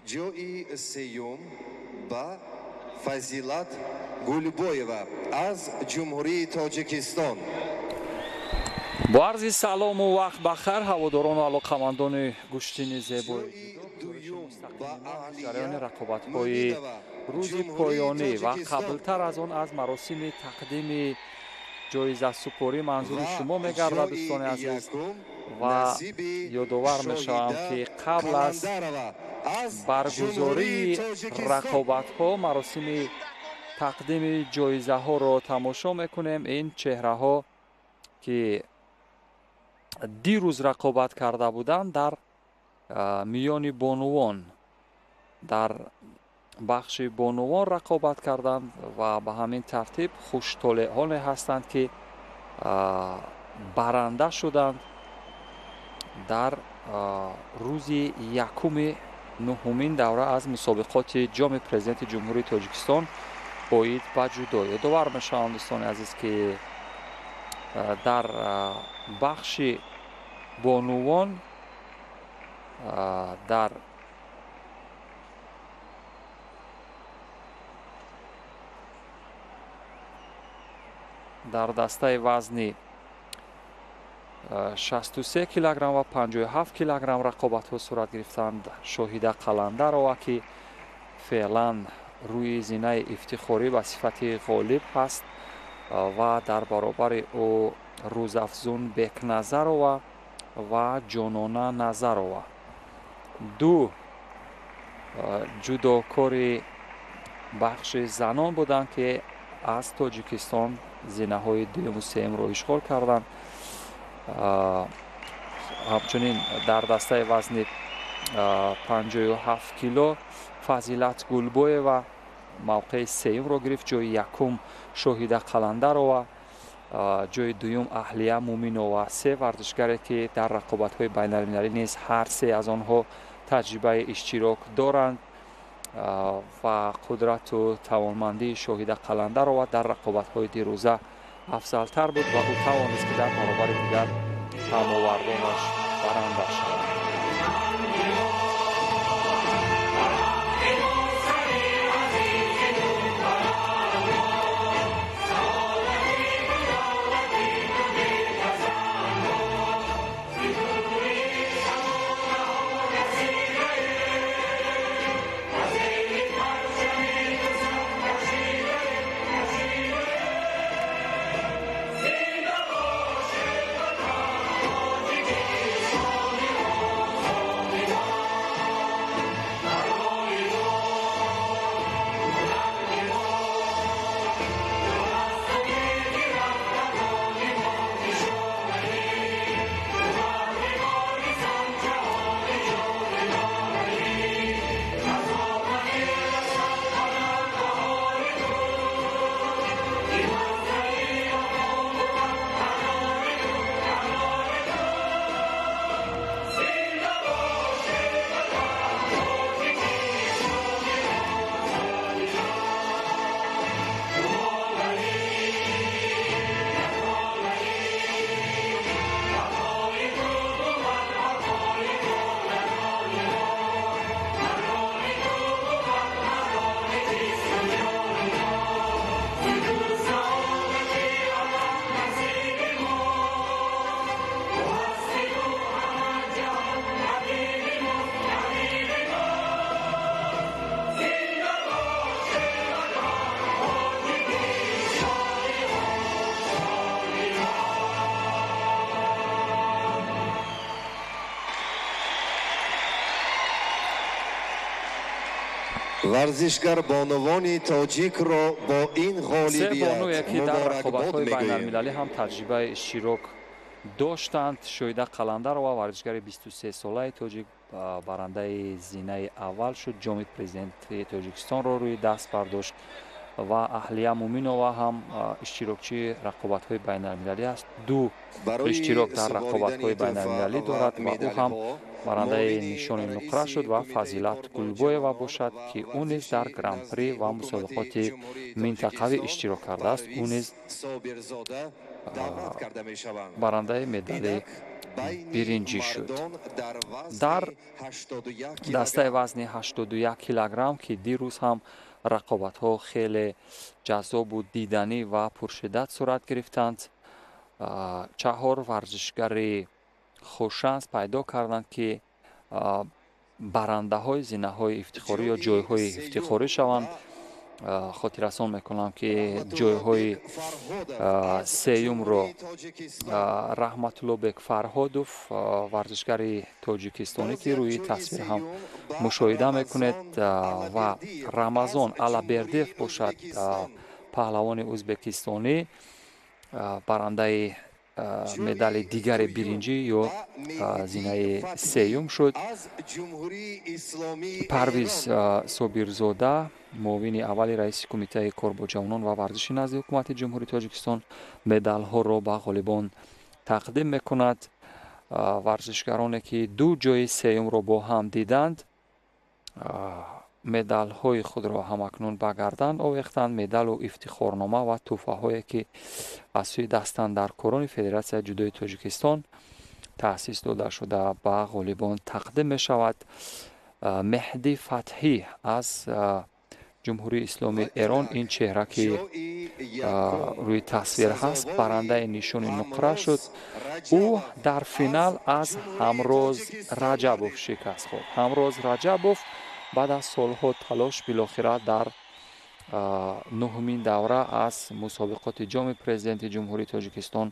جوئی سیوم با فضیلت گلبویeva از جمهوری تاجیکستان. با عرض سلام و وقت بخیر هواداران و علاقمندان گوشتین زیبای جریان رقابت‌های روز پایانی و قبلتر از آن از مراسم تقدیم جایزه سپاری منظور شما می‌گردد دوستان عزیز و یادآور می‌شوم که قبل از برگزاری رقابت‌ها مراسم تقدیم جایزه ها را تماشا می‌کنیم. این چهره ها که دیروز رقابت کرده بودند در میان بانوان در بخش بانوان رقابت کردند و به همین ترتیب خوشطالعان هستند که برنده شدند در روز یکم نهمین دوره از مسابقات جام پرزیدنت جمهوری تاجیکستان باید به جدایی. یادآور می‌شوم دوستان عزیز که در بخش بانوان در دسته وزن 63 کیلوگرم و 57 کیلوگرم رقابت ها صورت گرفتند. شاهد قلندرова که فعلا روی زینه افتخاری به صفت غالب هست و در برابر او روزافزون بکنظرova و جانانه نظرova دو جداکار بخش زنان بودند که از تاجیکستان زینه های دوم و سوم را اشغال کردند. همچنین در دسته وزن 57 کیلو فضیلت گلبویeva موقع سوم را گرفت. جای یکم شاهد قلندرova، جای دوم اهلیه مومینova. سه ورزشگری که در رقابت‌های بین‌المللی نیز هر سه از آنها تجربه اشتراک دارند و قدرت و توانمندی شاهد قلندرova در رقابت‌های دیروزه افضل‌تر بود و او توانست که در برابر دیگر هماوردانش برنده شود. ورزشگر بانوان تاجیک را با این غالبیت که در رقابت‌های مبارکباد بین‌المللی هم تجربه اشتراک داشتند. شاهد قلندرova ورزشگر 23 ساله تاجیک برنده زینه اول شد. جام پرزیدنت تاجیکستان را روی دست برداشت و اهلیه مومینova هم اشتراکچی رقابت‌های بین‌المللی است. دو اشتراک در رقابت‌های بین‌المللی دارد و او هم برنده نشان نقره شد و فضیلت گلبویeva باشد که او نیز در گران پری و مسابقات منطقوی اشتراک کرده است. او نیز برنده مدال биринҷӣ шуд. дар дастаи вазни 81 килограмм ки дирӯз ҳам рақобатҳо хеле ҷаззобу диданӣ ва пуршиддат сурат гирифтанд. чаҳор варзишгари хушшанс пайдо карданд ки барандаҳои зинаҳои ифтихорӣ ё ҷойҳои ифтихорӣ шаванд. хотиррасон мекунам ки ҷойҳои сеюмро раҳматуллобек Фарҳодов, варзишгари тоҷикистонӣ ки рӯи тасвир ҳам мушоҳида мекунед, ва Рамазон Алабердиев бошад, паҳлавони ӯзбекистонӣ, барандаи медали дигари биринҷӣ ё зинаи сеюм шуд. Парвиз Собирзода, муовини аввали раиси кумитаи кор бо ҷавонон ва варзиши назди ҳукумати ҷумҳурии Тоҷикистон медалҳоро ба ғолибон тақдим мекунад. варзишгароне ки ду ҷои сеюмро бо ҳам диданд, медалҳои худро ҳамакнун ба гардан овехтанд. медалу ифтихорнома ва тӯҳфаҳое ки аз сӯи дастандаркорони Федератсияи ҷудои Тоҷикистон таъсис дода шуда ба ғолибон тақдим мешавад. Меҳдӣ Фатҳӣ аз ҷумҳурии Исломии Эрон, ин чеҳра ки рӯи тасвир ҳаст, барандаи нишони нуқра шуд. ӯ дар финал аз Ҳамроз Раҷабов шикаст хӯрд. Ҳамроз Раҷабов баъд аз солҳо талош билохира дар нуҳумин давра аз мусобиқоти ҷоми президенти ҷумҳурии Тоҷикистон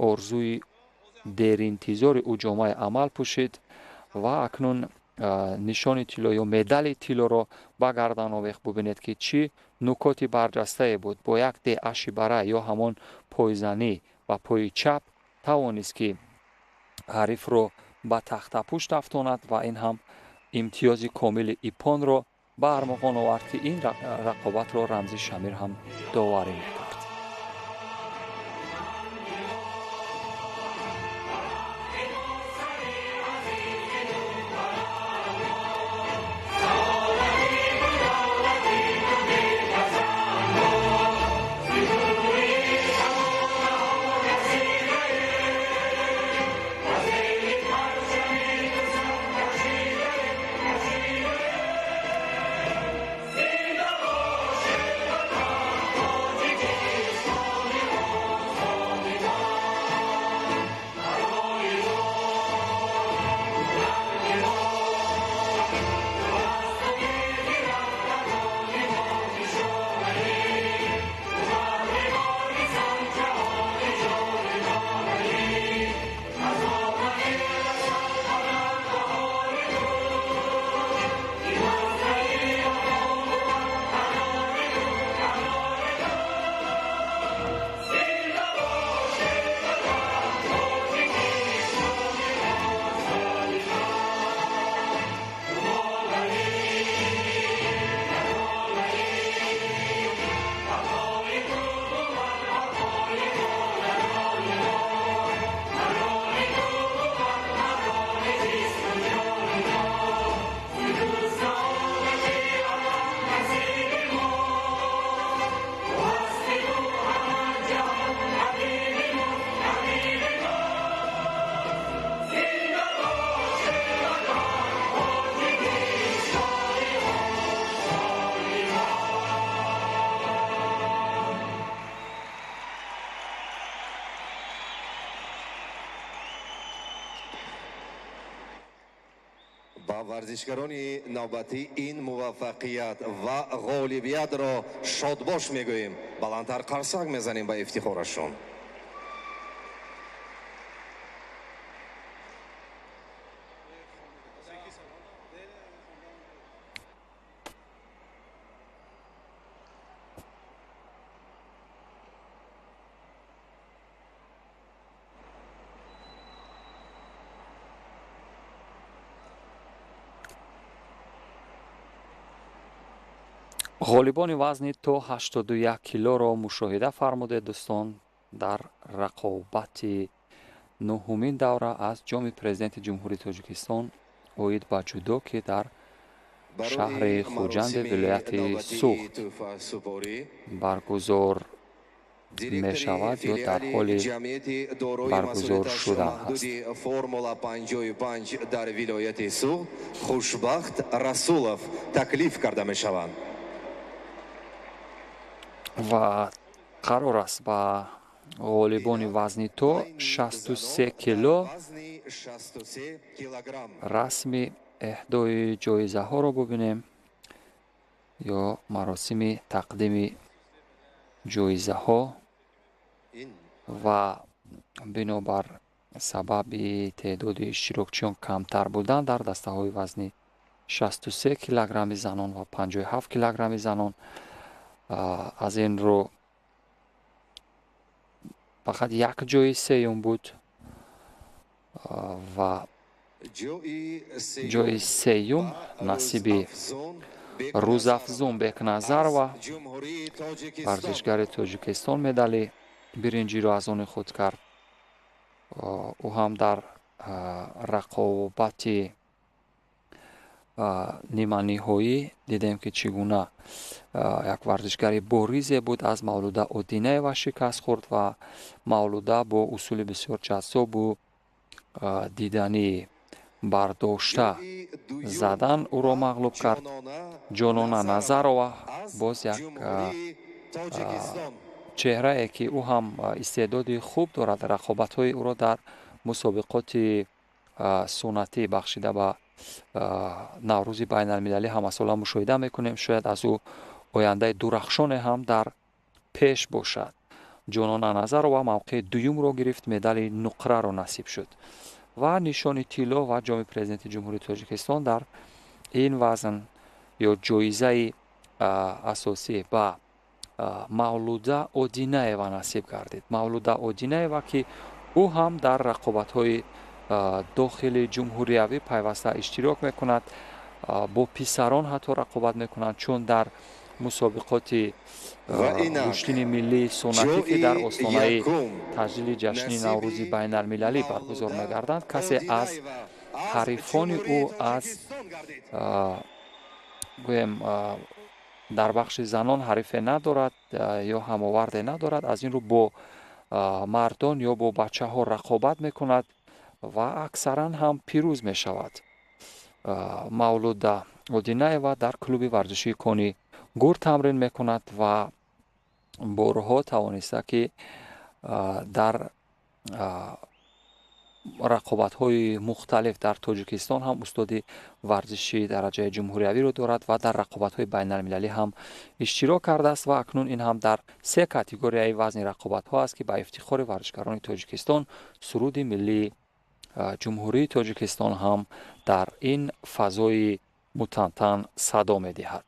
орзуи деринтизори ӯ ҷомаи амал пӯшид ва акнун нишони тилло ё медали тиллоро ба гардан овехт. бубинед ки чӣ нукоти барҷастае буд. бо як деаши барра ё ҳамон пойзанӣ ва пои чап тавонист ки ҳарифро ба тахтапушт афтонад ва ин ҳам имтиёзи комили ипонро ба армағон овард ки ин рақобатро Рамзи Шамир ҳам доварӣ мекард. با ورزشکاران نوبتی این موفقیت و غالبیت را شادباش میگوییم. بلندتر قرصک میزنیم به افتخارشون. ғолибони вазни то 81 килоро мушоҳида фармудед дӯстон дар рақобати нуҳумин давра аз ҷоми президенти ҷумҳурии Тоҷикистон оид ба ҷудо ки дар шаҳри Хуҷанде вилояти Суғд баргузор мешавад ё дар ҳоли баргузор шудан ҳаст. формула 55 дар вилояти Суғ Хушбахт Расулов таклиф карда мешаванд. ва қарор аст ба ғолибони вазни то 63 кило расми эҳдои ҷоизаҳоро бубинем ё маросими тақдими ҷоизаҳо ва бинобар сабаби теъдоди иштирокчиён камтар будан дар дастаҳои вазни 63 килограмми занон ва 57 килограмми занон аз ин рӯ фақат як ҷои сеюм буд ва ҷои сеюм насиби рӯзафзун Бекназарова варзишгари Тоҷикистон медали биринҷиро аз они худ кард. ӯ ҳам дар рақобати ниманиҳоӣ дидем ки чӣ гуна як варзишгари боризе буд. Аз Мавлуда Одинаева шикаст хӯрд ва Мавлуда бо усули бисёр ҷаззобу диданӣ бардошта задан ӯро мағлуб кард. Ҷонона Назарова боз як чеҳрае ки ӯ ҳам истеъдоди хуб дорад. Рақобатҳои ӯро дар мусобиқоти сунатӣ бахшида ба наврӯзи байналмилалӣ ҳамасола мушоҳида мекунем. Шояд аз ӯ ояндаи дурахшоне ҳам дар пеш бошад. Ҷонона Назарова мавқеи дуюмро гирифт, медали нуқраро насиб шуд ва нишони тилло ва ҷоми президенти ҷумҳурии Тоҷикистон дар ин вазн ё ҷоизаи асосӣ ба Мавлуда Одинаева насиб гардид. Мавлуда Одинаева ки ӯ ҳам дар рақобатҳои дохили ҷумҳуриявӣ пайваста иштирок мекунад, бо писарон ҳатто рақобат мекунад, чун дар мусобиқоти рушдини миллии сунатӣ ки дар остонаи таҷлили ҷашни наврӯзи байналмилалӣ баргузор мегарданд, касе аз ҳарифони ӯ аз гӯем дар бахши занон ҳарифе надорад ё ҳамоварде надорад. Аз ин рӯ бо мардон ё бо бачаҳо рақобат мекунад ва аксаран ҳам пирӯз мешавад. Мавлуда Одинаева дар клуби варзишии Кони Гур тамрин мекунад ва борҳо тавониста ки дар рақобатҳои мухталиф дар Тоҷикистон ҳам устоди варзиши дараҷаи ҷумҳуриявиро дорад ва дар рақобатҳои байналмилалӣ ҳам иштирок кардааст ва акнун ин ҳам дар се категорияи вазни рақобатҳо аст ки ба ифтихори варзишгарони Тоҷикистон суруди миллии ҷумҳурии Тоҷикистон ҳам дар ин фазои мутантан садо медиҳад.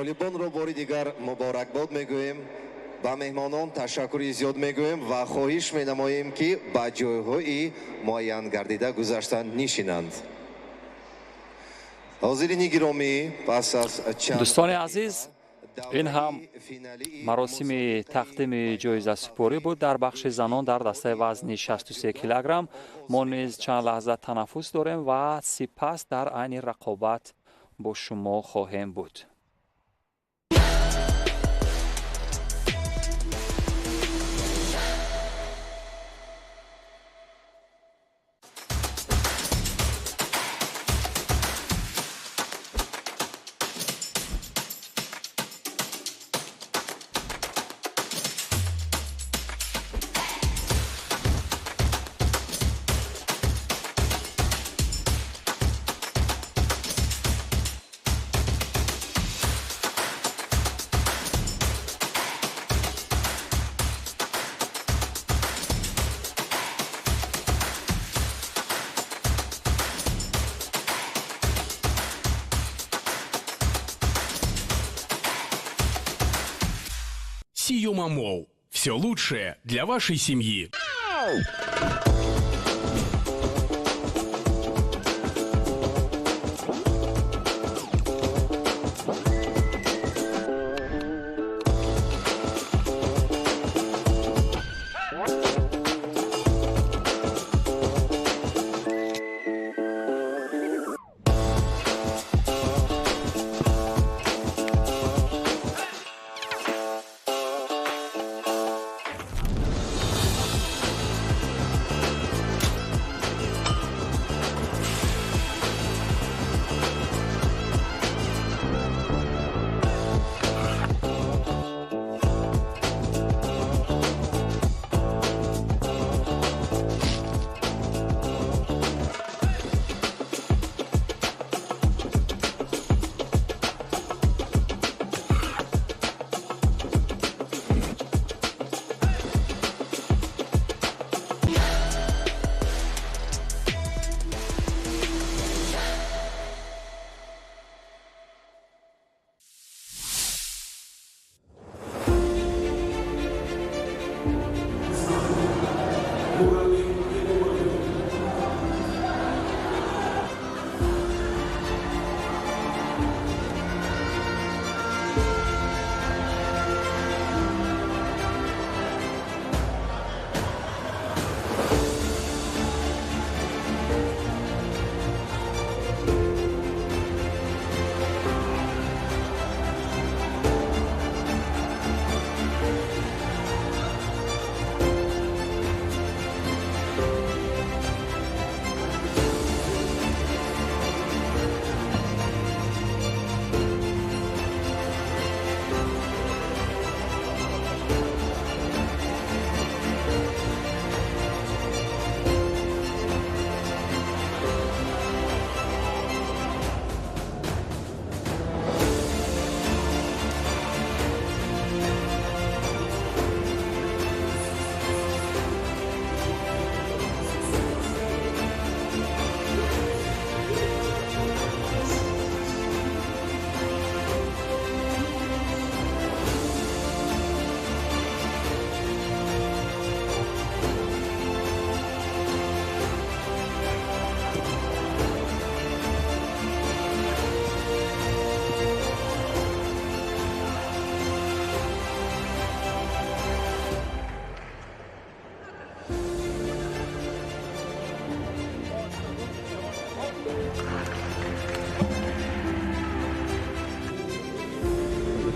волейболро бори дигар муборакбод мегӯем, ба меҳмонон ташаккури зиёд мегӯем ва хоҳиш менамоем ки ба ҷойҳои муайян гардида гузашта нишинанд. ҳозирини гиромӣ, пас аз чанд дӯстони азиз, ин ҳам маросими тақдими ҷоизасупорӣ буд дар бахши занон дар дастаи вазни 63 килограмм. мо низ чанд лаҳза танаффус дорем ва сипас дар айни рақобат бо шумо хоҳем буд. Сиюмамол. Все лучшее для вашей семьи.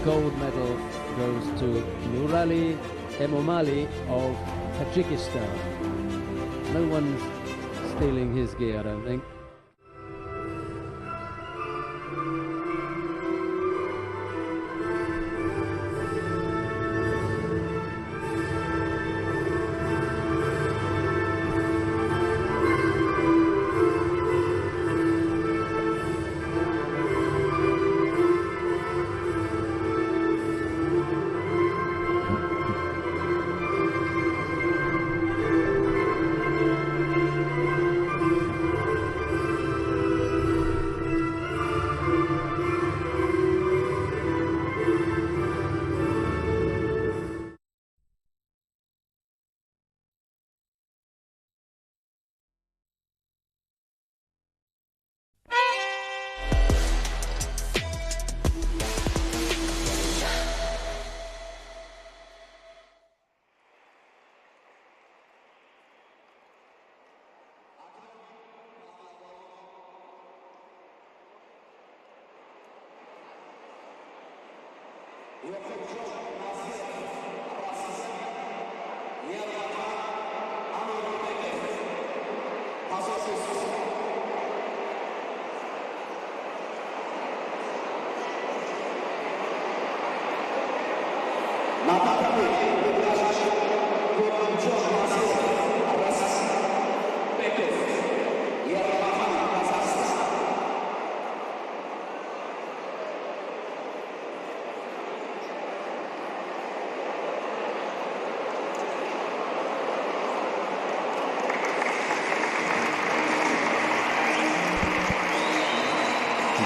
Gold medal goes to Nurali Emomali of Tajikistan. No one's stealing his gear, I don't think.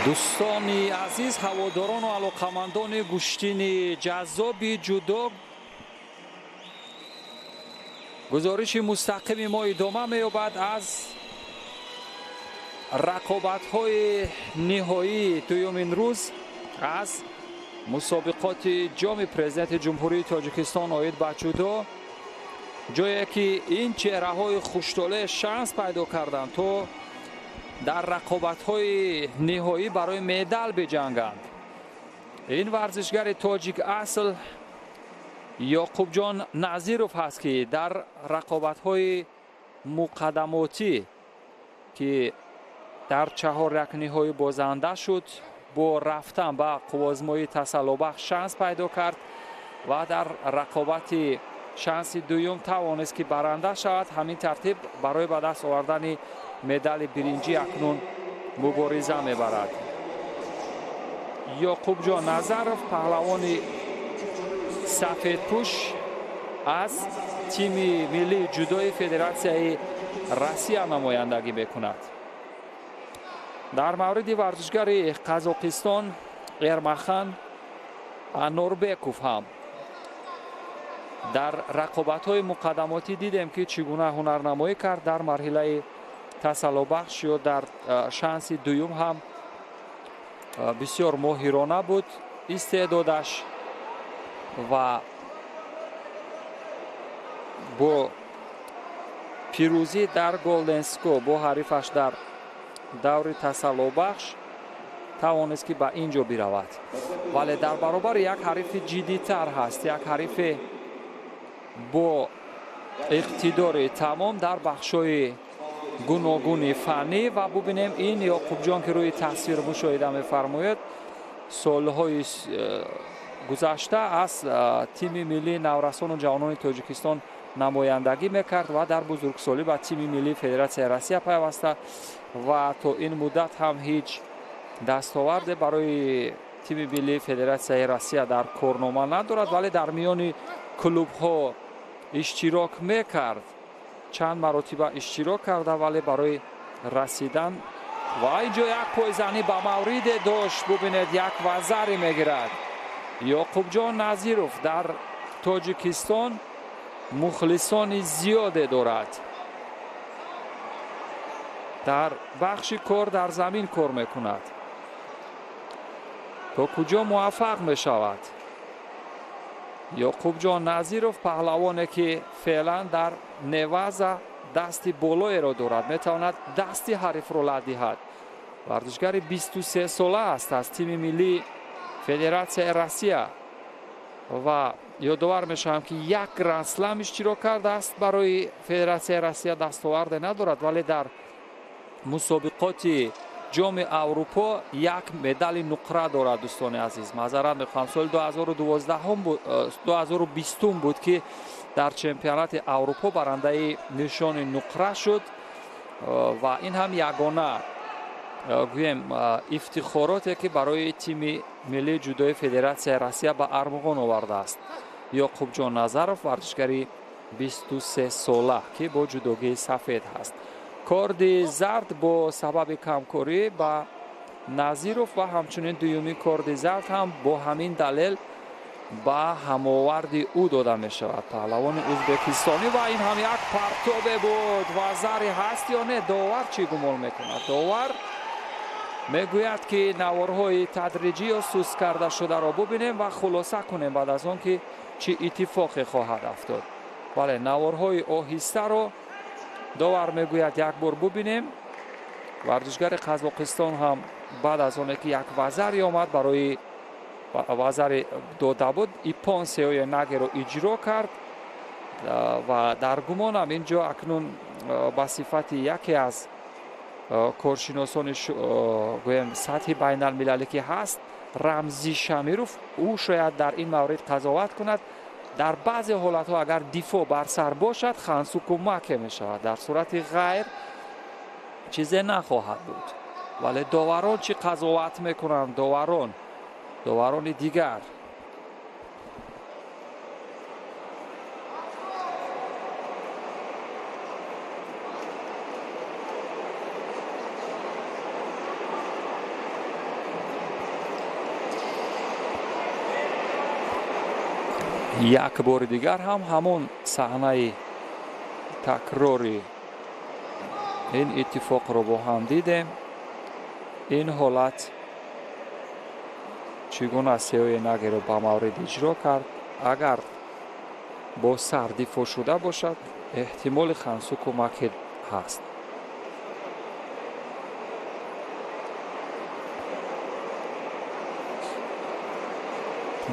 دوستانی عزیز، هواداران و علاقمندان گوشتین جذابی جودو، گزارش مستقیم ما ادامه می‌یابد از رقابت‌های نهایی دومین روز از مسابقات جام پرزیدنت جمهوری تاجیکستان آید به جودو، جایی که این چهره‌های خوش‌طلع شانس پیدا کردند تا در رقابت‌های نهایی برای مدال بجنگند. این ورزشگر تاجیک اصل یعقوب جان نظیروف هست که در رقابت‌های مقدماتی که در 4 رکنی‌های بازنده شد، با رفتن به قوازمایی تسلابخش شانس پیدا کرد و در رقابت شانس دوم توانست که برنده شود. همین ترتیب برای به دست آوردن مدال برنجی اکنون مبارزه میبرد. یعقوب جان نظیروف پهلوان سفیدپوش از تیم ملی جودوی فدراسیون روسیه نمایندگی میکند. در مورد ورزشگر قزاقستان ارمخان نوربکوف هم در رقابت‌های مقدماتی دیدیم که چگونه هنرنمایی کرد. در مرحله تسلابخش یا در شانس دوم هم بسیار ماهرانه بود استعدادش و با پیروزی در گلدن اسکو با حریفش در دور تسلابخش توانست که به اینجا برود، ولی در برابر یک حریف جدی‌تر هست، یک حریف با اقتدار تمام در بخش‌های گوناگون فنی. و ببینیم این یعقوب جان که روی تصویر مشاهده می‌فرمایید سال‌های گذشته از تیم ملی نورسان و جوانان تاجیکستان نمایندگی میکرد و در بزرگسالی به تیم ملی فدراسیون روسیه پیوسته و تا این مدت هم هیچ دستاورد برای تیم ملی فدراسیون روسیه در کارنامه ندارد، ولی در میان کلوب ها اشتراک میکرد، چند مرتبه اشتراک کرده ولی برای رسیدن و اینجا یک پایزنی به مورد داشت. ببینید یک وزری میگیرد. یعقوب جان نظیروف در تاجیکستان مخلصان زیاده دارد، در بخش کار در زمین کار میکند. تا کجا موفق می شود؟ یعقوب جان نظیروف پهلوانی که فعلا در نواز دستی بالایی را دارد، میتواند دستی حریف را لدهد. ورزشگر 23 ساله است از تیم ملی فدراسیون روسیه و یادآور میشم که یک گرند اسلم اشتراک کرده است. برای فدراسیون روسیه دستاورد ندارد ولی در مسابقات جام اروپا یک مدال نقره دارد. دوستان عزیز معذرت میخوام، سال 2020 بود که در چمپیونات اروپا برنده نشان نقره شد و این هم یگانه گویم افتخاراتی که برای تیم ملی جودوی فدراسیون روسیه به ارمغان آورده است. یعقوب جان نظیروف ورزشگری 23 ساله که با جودوگی سفید هست. کارد زرد با سبب کمکاری با نظیروف و همچنین دومی کارد زرد هم با همین دلیل با هماورد او داده می شود. پهلوان ازبکستانی و این هم یک پرتاب بود. وزری هست یا نه؟ داور چی گمان میکند؟ داور میگوید که نوارهای تدریجی یا سوس کرده شده را ببینیم و خلاصه کنیم بعد از آن که چه اتفاقی خواهد افتاد. بله، نوارهای آهسته را داور میگوید یک بار ببینیم. ورزشگر قزاقستان هم بعد از آن که یک وزری آمد برای وزر داده بود، ای پانسه نگه را اجرا کرد و در گمانم اینجا اکنون به صفت یکی از کارشناسان سطح بین المللی که هست رمزی شمیروف، او شاید در این مورد قضاوت کند. در بعضی حالت ها اگر دفاع بر سر باشد خانسو کمک می شود، در صورت غیر چیزی نخواهد بود. ولی داوران چی قضاوت میکنند؟ داوران دیگر як бори дигар ҳам ҳамон саҳнаи такрори ин иттифоқро бо ҳам дидем. ин ҳолат чӣ гуна сеои нагеро ба маврид иҷро кард. агар бо сар дифоъ шуда бошад, эҳтимоли Хансу кӯмаке ҳаст.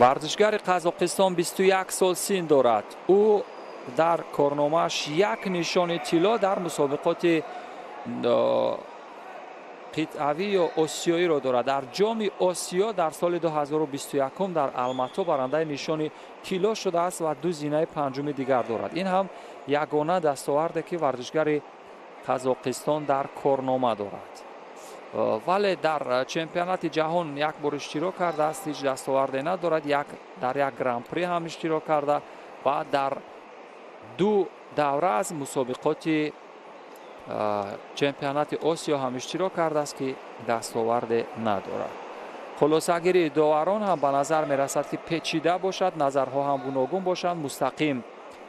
варзишгари Қазоқистон 21 сол син дорад. ӯ дар корномааш як нишони тилло дар мусобиқоти қитъавӣ ё осиёиро дорад. дар ҷоми осиё дар соли 2021 дар Алмато барандаи нишони тилло шудааст ва 2 зинаи панҷуми дигар дорад. ин ҳам ягона дастоварде ки варзишгари Қазоқистон дар корнома дорад. вале дар чемпионати ҷаҳон як бор иштирок кардааст, ҳеҷ дастоварде надорад. дар як гран-при ҳам иштирок карда ва дар 2 давра аз мусобиқоти чемпионати осиё ҳам иштирок кардааст ки дастоварде надорад. хулосагирии доварон ҳам ба назар мерасад ки печида бошад, назарҳо ҳам гуногун бошанд. мустақим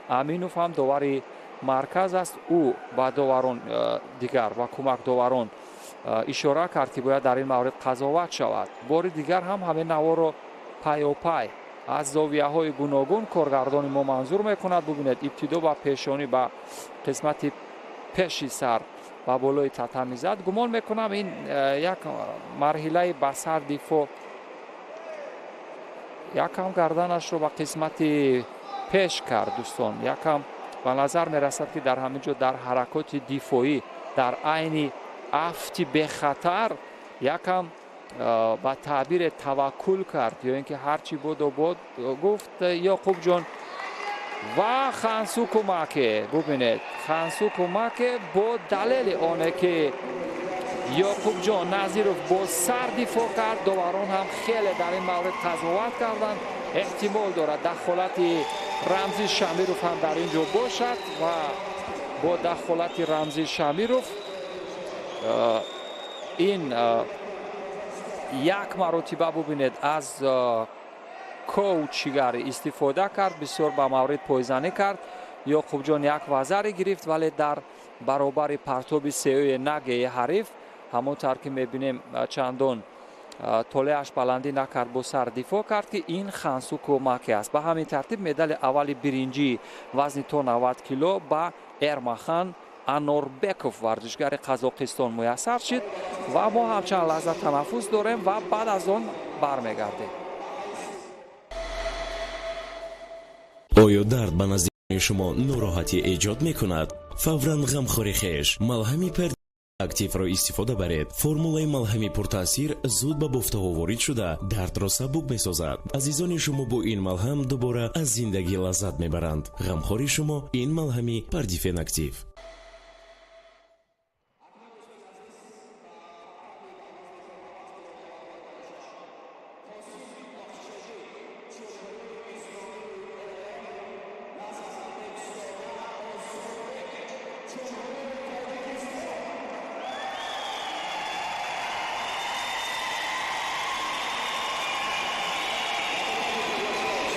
аминов ҳам довари марказ аст. ӯ ба доварон дигар ва кӯмакдоварон ишора кард ки бояд дар ин маврид қазоват шавад. бори дигар ҳам ҳамин наворо пайопай аз зовияҳои гуногун коргардони мо манзур мекунад. бубинед, ибтидо ба пешонӣ, ба қисмати пеши сар ба болои татами зад. гумон мекунам ин як марҳилаи ба сар дифоъ, якам гарданашро ба қисмати пеш кард. дӯстон, якам ба назар мерасад ки дар ҳамин ҷо дар ҳаракоти дифоӣ дар айни афти бехатар якам ба таъбире таваккул кард, ё ин ки ҳарчи бодо бод гуфт. Ёқубҷон ва Хансу кӯмаке, бубинед, Хансу кӯмаке бо далели оне ки Ёқубҷон Назиров бо сар дифоъ кард. доварон ҳам хеле дар ин маврид қазоват карданд. эҳтимол дорад дахолати Рамзи Шамиров ҳам дар ин ҷо бошад ва бо дахолати Рамзи Шамиров ин як маротиба бубинед аз коучигар истифода кард, бисёр ба маврид пойзанӣ кард. Ёқубҷон як вазаре гирифт, вале дар баробари партоби сеои нагеи ҳариф ҳамонтар ки мебинем чандон толеаш баландӣ накард, бо сар дифоъ кард ки ин Хансу кӯмаке аст. ба ҳамин тартиб медали аввали биринҷии вазни то 90 кило ба Эрмахан Анорбеков, варзишгари Қазоқистон, муяссар шид ва мо ҳамчанд лаҳза танаффус дорем ва баъд аз он бармегардем. оё дард ба наздикони шумо нороҳатӣ эҷод мекунад? фавран ғамхори хеш малҳами перди активро истифода баред. формулаи малҳами пуртаъсир зуд ба бофтаҳо ворид шуда дардро сабук месозад. азизони шумо бо ин малҳам дубора аз зиндагӣ лаззат мебаранд. ғамхори шумо ин малҳами Pardifен актив.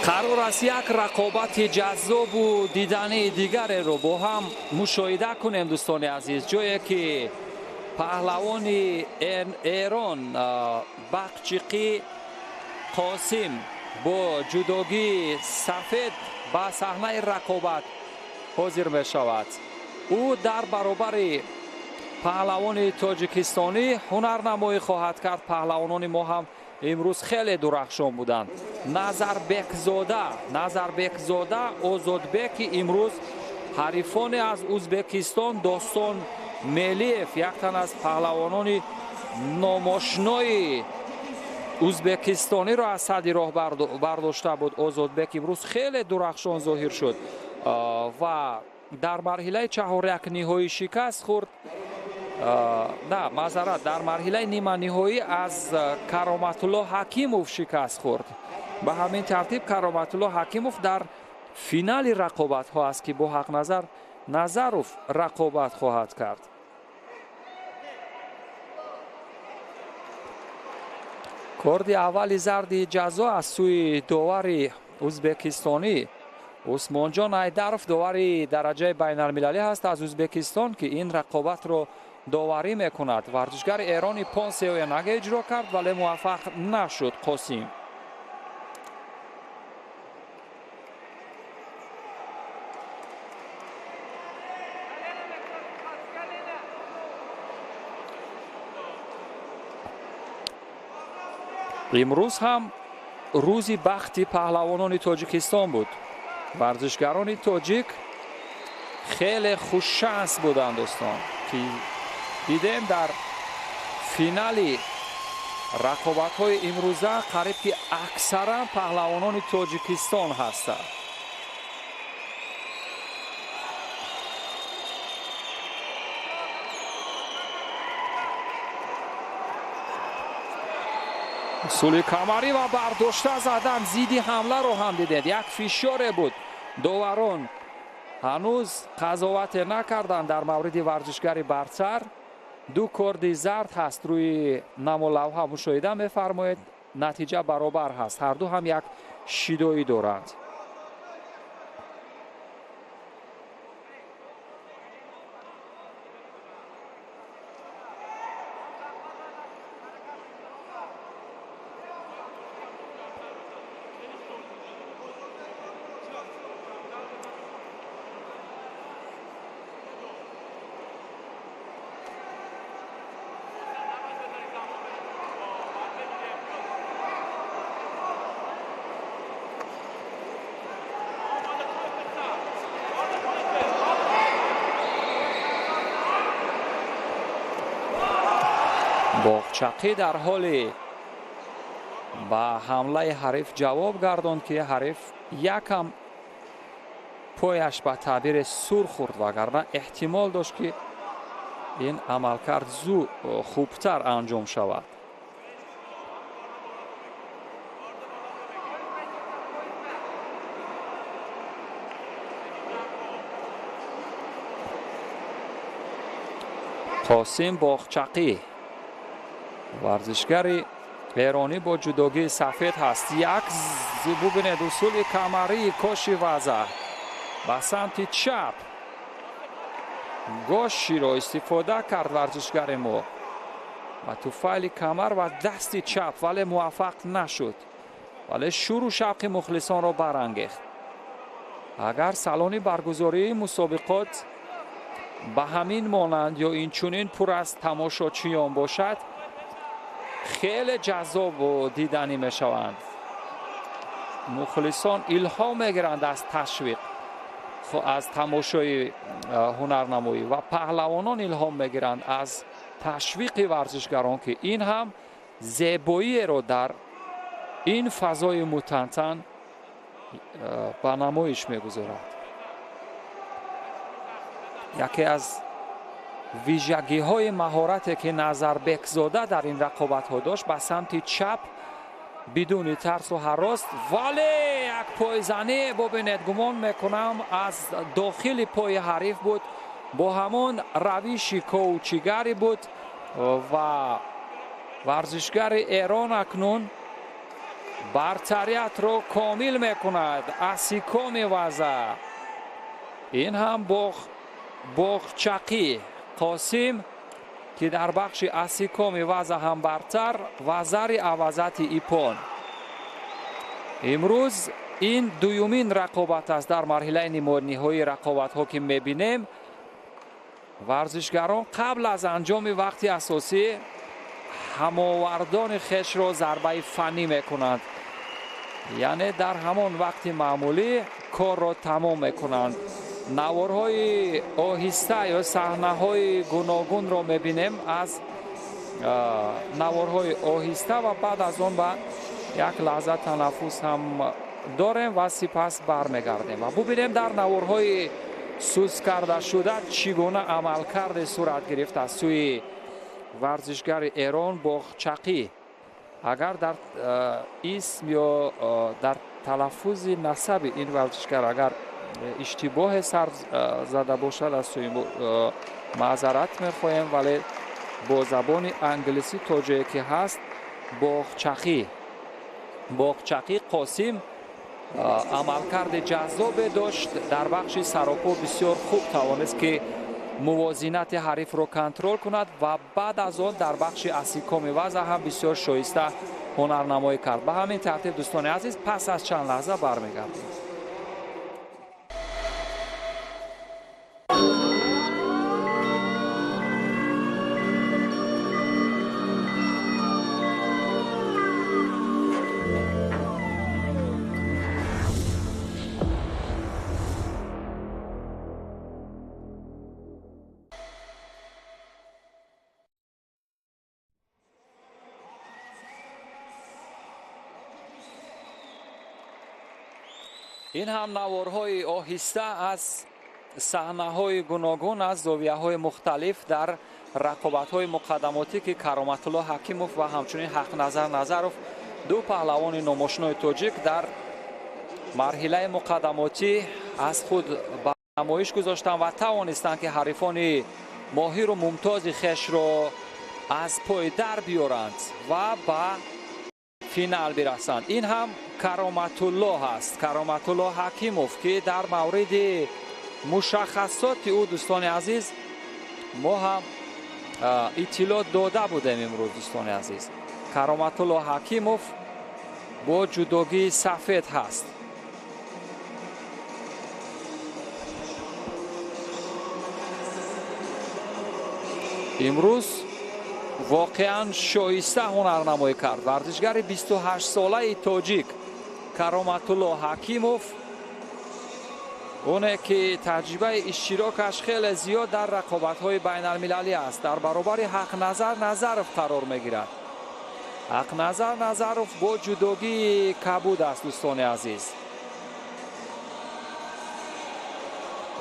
қарор аст як рақобати ҷаззобу дидании дигареро бо ҳам мушоҳида кунем. дӯстони азиз, ҷое ки паҳлавони Эрон Бақчиқӣ Қосим бо ҷудогии сафед ба саҳнаи рақобат ҳозир мешавад. ӯ дар баробари паҳлавони тоҷикистонӣ ҳунарнамоӣ хоҳад кард. паҳлавонони мо ҳам имрӯз хеле дурахшон буданд. Назарбекзода Озодбеки имрӯз ҳарифоне аз Узбекистон, Достон Мелиев, яктан аз паҳлавонони номошнои узбекистониро аз садди роҳ бардошта буд. Озодбек имрӯз хеле дурахшон зоҳир шуд ва дар марҳилаи чаҳоряк ниҳоӣ шикаст хӯрд. дар марҳилаи нима ниҳоӣ аз Кароматулло Ҳакимов шикаст хӯрд. ба ҳамин тартиб Кароматулло Ҳакимов дар финали рақобатҳо аст ки бо Ҳақназар Назаров рақобат хоҳад кард. корди аввали зарди ҷазо аз сӯи довари ازبکستانی عثمان جان ایدرف داوری درجه بین المللی هست از ازبکستان که این رقابت رو داوری میکند. ورزشگر ایرانی 5-3 اجرا کرد ولی موفق نشد قاسم. امروز هم روزی بختی پهلوانان تاجیکستان بود. ورزشگران تاجیک خیلی خوششانس بودند دوستان که دیدیم در فینالی رقابت‌های امروزه قریب که اکثرا پهلوانان تاجیکستان هستند. سولی کمری و برداشته زدن زیدی حمله رو هم دیدید. یک فشار بود. داوران هنوز قضاوت نکردن در مورد ورزشگری برتر. 2 کارت زرد هست روی نمولوحه مشاهده می‌فرمایید. نتیجه برابر هست. هر دو هم یک شیدویی دارند. باغچقی در حال با حمله حریف جواب گرداند که حریف یکم پایش به تعبیر سور خورد وگرنه احتمال داشت که این عملکرد زود خوبتر انجام شود. قاسم باغچقی ورزشگر ایرانی با جداگی سفید هست. یک ببینید اصول کمری کاشی وضع به سمت چپ گوشی را استفاده کرد ورزشگر ما و توفیل کمر و دست چپ ولی موفق نشد ولی شروع شوق مخلصان را برانگیخت. اگر سالن برگزاری مسابقات به همین مانند یا این چنین پر از تماشاچیان باشد خیلی جذاب و دیدنی می شوند. مخلصان الهام میگیرند از تشویق از تماشای هنرنمایی و پهلوانان الهام میگیرند از تشویق ورزشگران که این هم زیبایی رو در این فضای متنتن به نمایش میگذارد. یکی از ویژگی های مهارتی که نظربک زاده در این رقابت ها داشت به سمت چپ بدون ترس و هراس ولی یک پایزنی ببینید گمان میکنم از داخل پای حریف بود با همون روش کوچیگری بود و ورزشگر ایران اکنون برتریت رو کامل میکند. اسیکو میوزه. این هم باغچقی قاسم که در بخش اسیکو میوزه هم برتر وزر عوضت ایپان. امروز این دومین رقابت است در مرحله نهایی رقابت ها که میبینیم. ورزشگران قبل از انجام وقت اساسی هماوردان خش را ضربه فنی میکنند، یعنی در همان وقت معمولی کار را تمام میکنند. نوارهای آهسته یا صحنه های گوناگون را میبینیم از نوارهای آهسته و بعد از آن بعد یک لحظه تنفس هم داریم و سپس برمیگردیم و ببینیم در نوارهای سوز کرده شده چگونه عمل کرده صورت گرفت از سوی ورزشگر ایران باغچقی. اگر در اسم یا در تلفظ نسب این ورزشگر اگر اشتباه سر زده باشد از سوی معذرت میخواهیم، ولی با زبان انگلیسی توجیه که هست باغچقی قاسم عملکرد جذاب داشت. در بخش سراپا بسیار خوب توانست که موازنت حریف رو کنترل کند و بعد از آن در بخش اسیکام وضع هم بسیار شایسته هنرنمایی کرد. به همین ترتیب دوستان عزیز پس از چند لحظه برمیگردیم. این هم نوارهای آهسته از صحنه‌های گوناگون از زاویه‌های مختلف در رقابت‌های مقدماتی که کرامت الله حکیموف و همچنین حق نظر نظروف دو پهلوان ناماشنای تاجیک در مرحله مقدماتی از خود به نمایش گذاشتند و توانستند که حریفان ماهر و ممتاز خویش را از پای در بیارند و به فینال برسند. این هم کرامت الله است، کرامت الله حکیموف که در مورد مشخصات او دوستان عزیز ما هم اطلاع داده بودیم امروز دوستان عزیز. کرامت الله حکیموف با جودوگی سفید هست. امروز واقعا شایسته هنرنمایی کرد. ورزشگر 28 ساله تاجیک کرامت الله حکیموف، اونه که تجربه اشتراکش خیلی زیاد در رقابت‌های بین المللی است. در برابر حق نظر نظروف قرار میگیرد. حق نظر نظروف با جودوگی کبود است دوستان عزیز.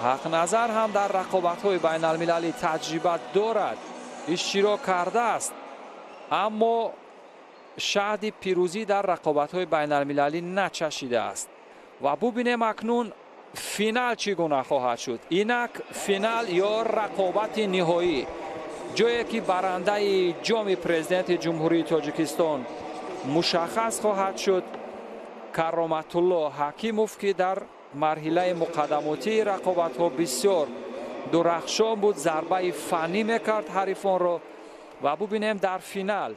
حق نظر هم در رقابت‌های بین المللی تجربه دارد، اشتراک کرده است، اما شاهد پیروزی در رقابت‌های بین المللی نچشیده است. و ببینیم اکنون فینال چگونه خواهد شد. اینک فینال یا رقابت نهایی، جایی که برنده جام پرزیدنت جمهوری تاجیکستان مشخص خواهد شد. کرامت الله حکیموف که در مرحله مقدماتی رقابت‌ها بسیار درخشان بود، ضربه فنی میکرد حریفان را و ببینیم در فینال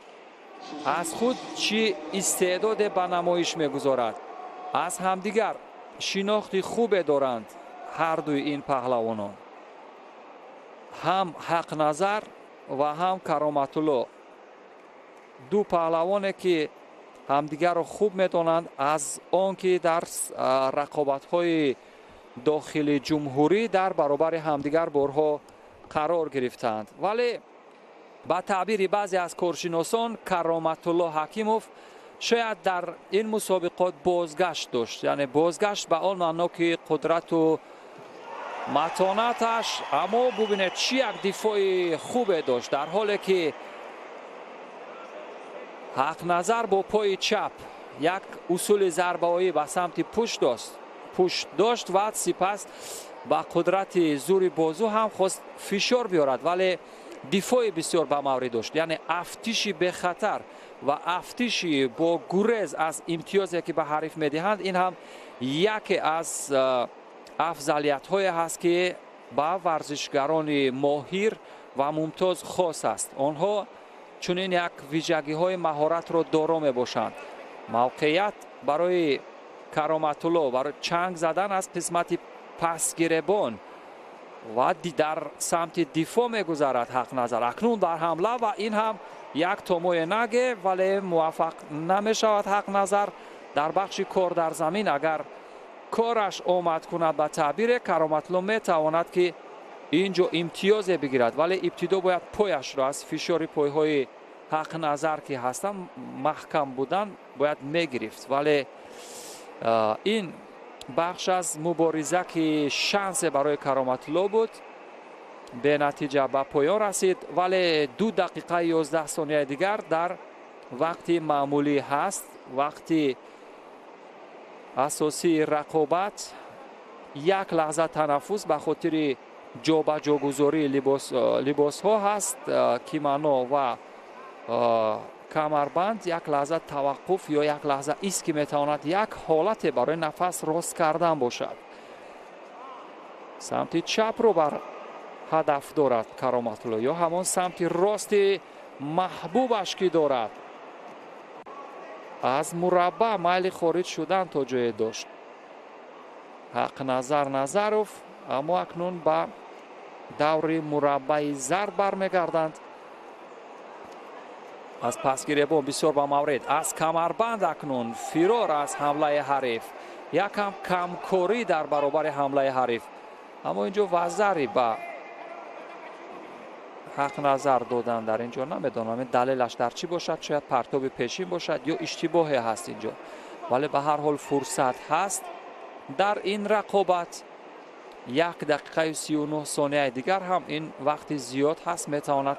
از خود چی استعداد به نمایش میگذارد. از همدیگر شناخت خوب دارند هر دوی این پهلوانان، هم حق نظر و هم کرامت الله، دو پهلوانی که همدیگر را خوب میدانند از آنکه در رقابت‌های داخل جمهوری در برابر همدیگر بارها قرار گرفتند. ولی با تعبیر بعضی از کارشناسان کرامت الله حکیموف شاید در این مسابقات بازگشت داشت، یعنی بازگشت به آن معنا که قدرت و متانتش، اما ببینید چی یک دفاع خوب داشت، در حالی که حق نظر با پای چپ یک اصول ضربه‌ای به سمت پشت داشت و سپس با قدرت زور بازو هم خواست فشار بیارد، ولی دفاع بسیار به موقع داشت، یعنی افتیشی به خطر و افتیشی با گریز از امتیازی که به حریف میدهند. این هم یکی از افضلیت‌های هست که با ورزشگران ماهر و ممتاز خاص است. آنها چنین یک ویژگی‌های مهارت را دارا میباشند. موقعیت برای کرامت الله برای چنگ زدن از قسمت پس گریبان و در سمت دفاع میگذرد حق نظر. اکنون در حمله و این هم یک توموی نگه، ولی موفق نمیشود حق نظر در بخش کار در زمین. اگر کارش آمد کند به تعبیر کرامت الله میتواند که اینجا امتیاز بگیرد، ولی ابتدا باید پایش را از فشار پایهای حق نظر که هستن محکم بودن باید میگرفت. ولی این بخش از مبارزه که شانس برای کرامت الله بود به نتیجه به پایان رسید، ولی 2 دقیقه 11 ثانیه دیگر در وقت معمولی هست، وقتی اساسی رقابت. یک لحظه تنفس به خاطر جابجاگذاری لباس ها هست، کیمانو و камарбанд як лаҳза таваққуф ё як лаҳза ист ки метавонад як ҳолате барои нафас рост кардан бошад. самти чапро бар ҳадаф дорад Кароматулло ё ҳамон самти рости маҳбубаш ки дорад. аз мурабба майли хориҷ шудан то ҷое дошт ҳақназар Назаров, аммо акнун ба даври мураббаи зарб бармегарданд. аз пасгиребон бисёр ба маврид аз камарбанд акнун фирор аз ҳамлаи ҳариф, якам камкорӣ дар баробари ҳамлаи ҳариф. аммо инҷо вазари ба ҳақназар додан дар инҷо намедонам далелаш дар чӣ бошад, шояд партоби пешин бошад ё иштибоҳе ҳаст инҷо, вале ба ҳар ҳол фурсат ҳаст дар ин рақобат. 1 дақиқаю 39 сонияи дигар ҳам ин вақти зиёд ҳаст, метавонад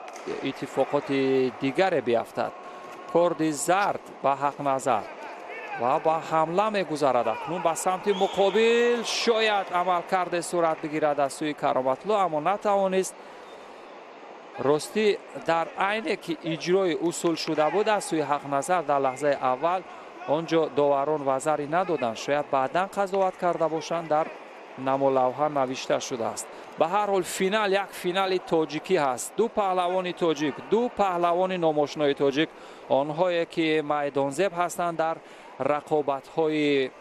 иттифоқоти дигаре биафтад. корди зард ба ҳақназар ва ба ҳамла мегузарад. акнун ба самти муқобил шояд амалкарде сурат бигирад аз сӯи Кароматулло, аммо натавонист. ростӣ дар айне ки иҷрои усул шуда буд аз сӯи ҳақназар дар лаҳзаи аввал он ҷо доварон вазари надоданд, шояд баъдан қазоват карда бошанд, дар намолавҳа навишта шудааст. ба ҳар ҳол финал як финали тоҷикӣ ҳаст. ду паҳлавони тоҷик, ду паҳлавони номошнои тоҷик, онҳое ки майдонзеб ҳастанд дар рақобатҳои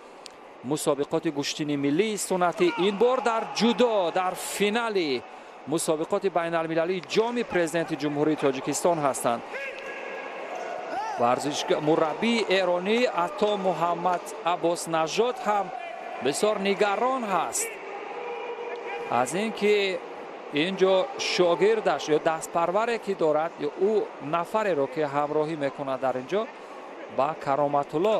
мусобиқоти гӯштини миллии сунатӣ, ин бор дар ҷудо дар финали мусобиқоти байналмилалии ҷоми президенти ҷумҳурии Тоҷикистон ҳастанд. мураббии эронӣ Ато Муҳаммад Аббоснажод ҳам бисёр нигарон ҳаст аз ин ки ин ҷо шогирдаш ё дастпарваре ки дорад ё ӯ нафареро ки ҳамроҳӣ мекунад дар ин ҷо ба Кароматулло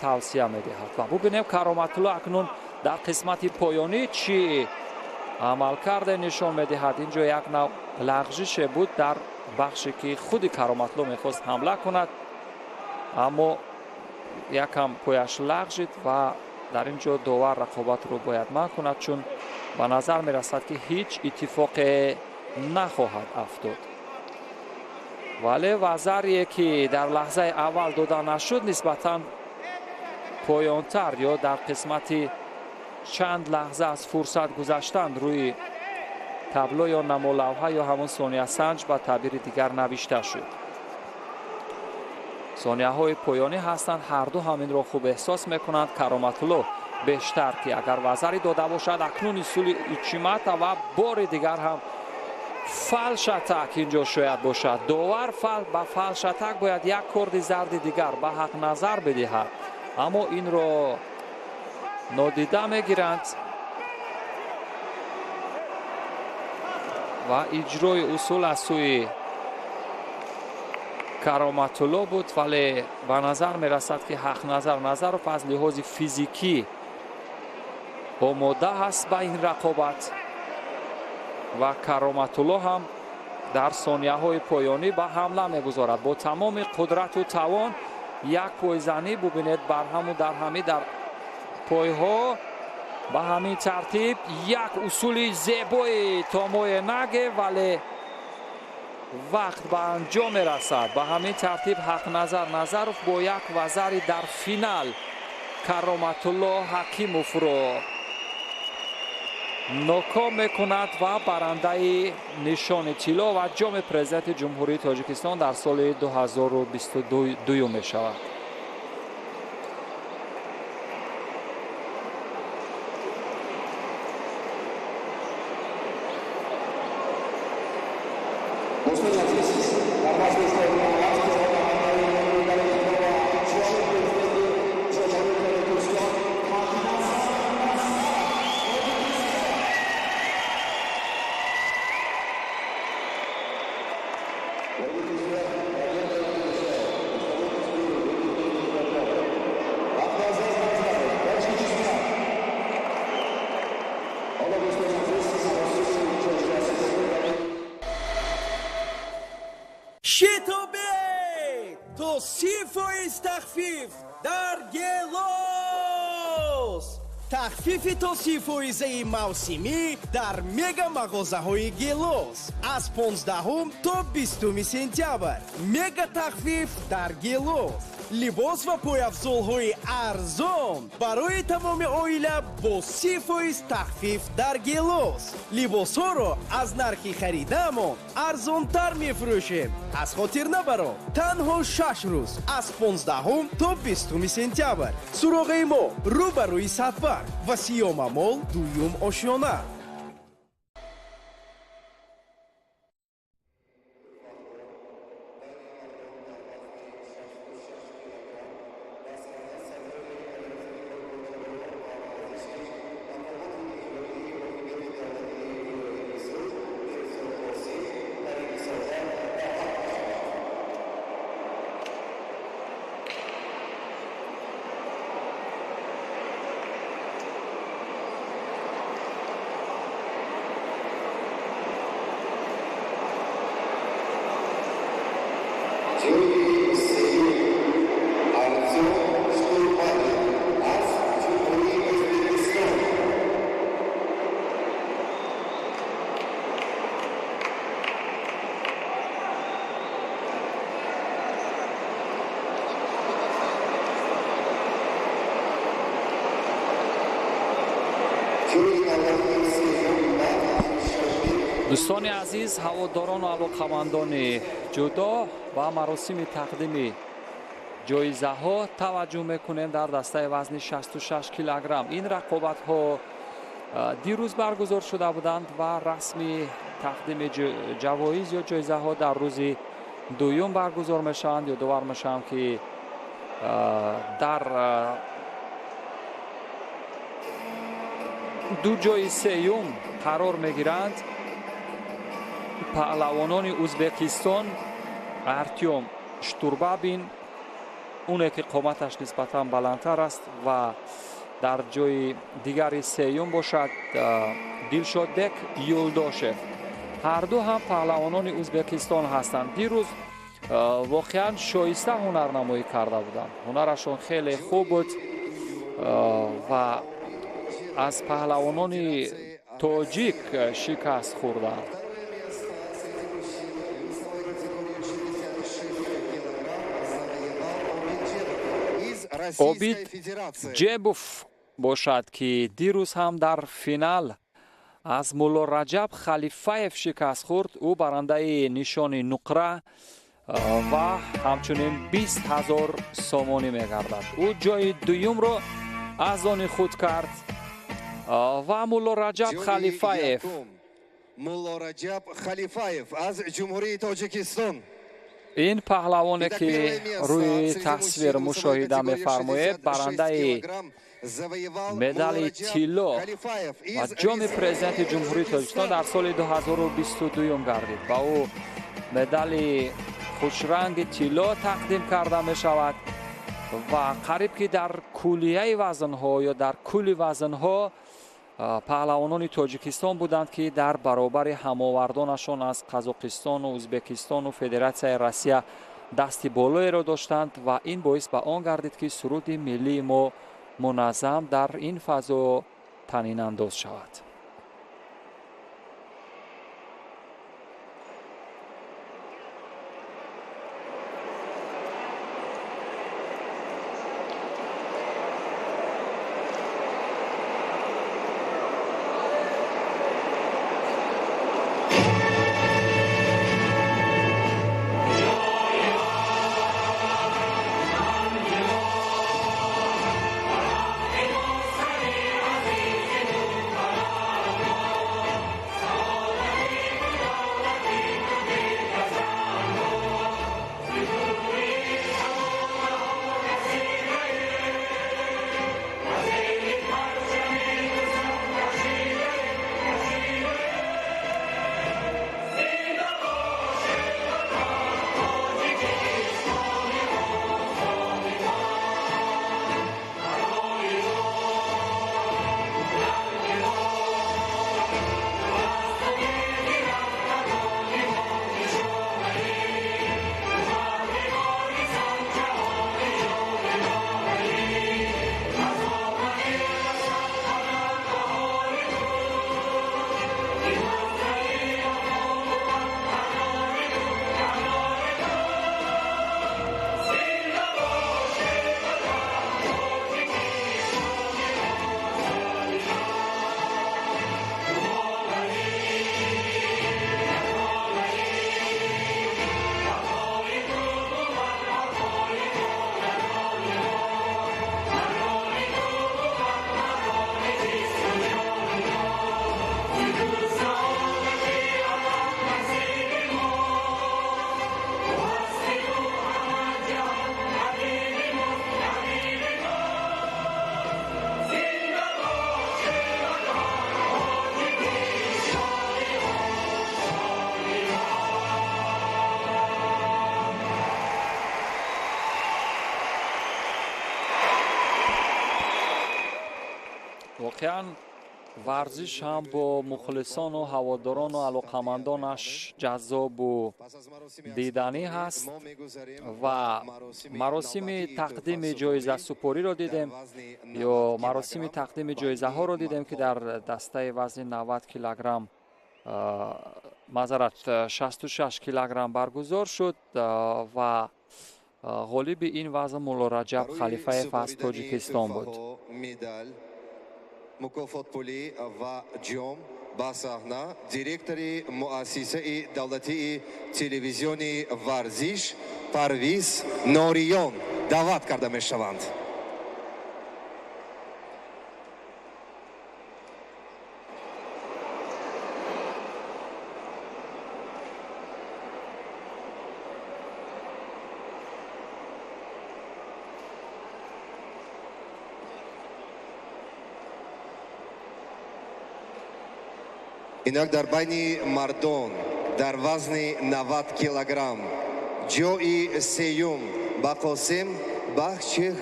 тавсия медиҳад. ва бубинем Кароматулло акнун дар қисмати поёнӣ чӣ амалкарде нишон медиҳад. ин ҷо як нав лағжише буд дар бахше ки худи Кароматулло мехост ҳамла кунад, аммо якам пояш лағжид ва дар ин ҷо довар рақобатро бояд манъ кунад, чун ба назар мерасад ки ҳеҷ иттифоқе нахоҳад афтод. вале вазарие ки дар лаҳзаи аввал дода нашуд нисбатан поёнтар ё дар қисмати чанд лаҳза аз фурсат гузаштан рӯи табло ё намолавҳа ё ҳамон сониясанҷ ба таъбири дигар навишта шуд. сонияҳои поёнӣ ҳастанд, ҳарду ҳаминро хуб эҳсос мекунанд. Кароматулло бештар ки агар вазари дода бошад акнун исули ичимата ва бори дигар ҳам фалшатак инҷо шояд бошад. довар ба фалшатак бояд як корди зарди дигар ба ҳақназар бидиҳад, аммо инро нодида мегиранд ва иҷрои усул аз сӯи Кароматулло буд, вале ба назар мерасад ки ҳақназар Назаров аз лиҳози физикӣ омода ҳаст ба ин рақобат ва Кароматулло ҳам дар сонияҳои поёнӣ ба ҳамла мегузорад бо тамоми қудрату тавон. як пойзанӣ бубинед барҳаму дарҳамӣ дар пойҳо ба ҳамин тартиб як усули зебои томои наге, вале вақт ба анҷом мерасад. ба ҳамин тартиб ҳақназар Назаров бо як вазари дар финал Кароматулло Ҳакимовро ноком мекунад ва барандаи нишони тилло ва ҷоми президенти ҷумҳурии Тоҷикистон дар соли 2022 мешавад. شتابه توصیف و استخفیف در گلاس تخفیف توصیف فایزه موسمی در مگا مغازه‌های گلوس از 15 تا 20 سپتامبر. مگا تخفیف در گلوس. لباس و پایافزال‌های ارزان برای تمام عائله با 30% تخفیف در گلوس. لباس‌ها را از نرخ خریدمان ارزان‌تر می‌فروشیم. از خاطر نبرو. تنها 6 روز از 15 تا 20 سپتامبر. سراغ ما روبروی صدبر و سیام مال دویم آشیانه. دوستان عزیز، هواداران و علاقمندان جودو و مراسم تقدیم جایزه ها توجه میکنیم. در دسته وزن 66 کیلوگرم این رقابت ها دیروز برگزار شده بودند و رسمی تقدیم جوایز یا جایزه ها در روز دوم برگزار میشوند یا دوبار میشوند که در دو جای سوم قرار میگیرند. پهلوانان ازبکستان ارتیوم شتوربابین، اونه که قامتش نسبتا بلندتر است، و در جای دیگری سوم باشد دلشادبک یولداشف. هر دو هم پهلوانان ازبکستان هستند. دیروز واقعا شایسته هنرنمایی کرده بودند. هنرشون خیلی خوب بود و از پهلوانان تاجیک شکست خوردند. اوبید جیبوف باشد که دیروز هم در فینال از مولا رجب خلیفایف شکست خورد. او برنده نشان نقره و همچنین 20,000 سامانی میگردد. او جای دوم را از آن خود کرد و مولا رجب خلیفایف از جمهوری تاجیکستان. این پهلوانی که روی تصویر مشاهده می‌فرمایید برنده مدال طلا و جام پرزیدنت جمهوری تاجیکستان در سال 2022 گردید. با او مدال خوشرنگ طلا تقدیم کرده می شود و قریب که در کلیه وزن‌ها یا در کل وزن‌ها پهلوانان تاجیکستان بودند که در برابر هماوردانشان از قزاقستان و ازبکستان و فدراسیون روسیه دست بالایی را داشتند و این باعث به آن گردید که سرود ملی ما منظم در این فضا طنین انداز شود. واقعا ورزش هم با مخلصان و هواداران و علاقمندانش جذاب و دیدنی هست و مراسم تقدیم جایزه سپاری را دیدیم یا مراسم تقدیم جایزه ها را دیدیم که در دسته وزن 90 کیلوگرم معذرت 66 کیلوگرم برگزار شد و غالب این وزن مولا رجب خلیفه از تاجیکستان بود. مکافات پولی و جام با صحنه دیرکتوری مؤسسه دولتی تلویزیونی ورزش پرویز نوریان دعوت کرده می شوند. اینک در بین مردان در وزن 90 کیلوگرم جای سیوم با قاسم بخشی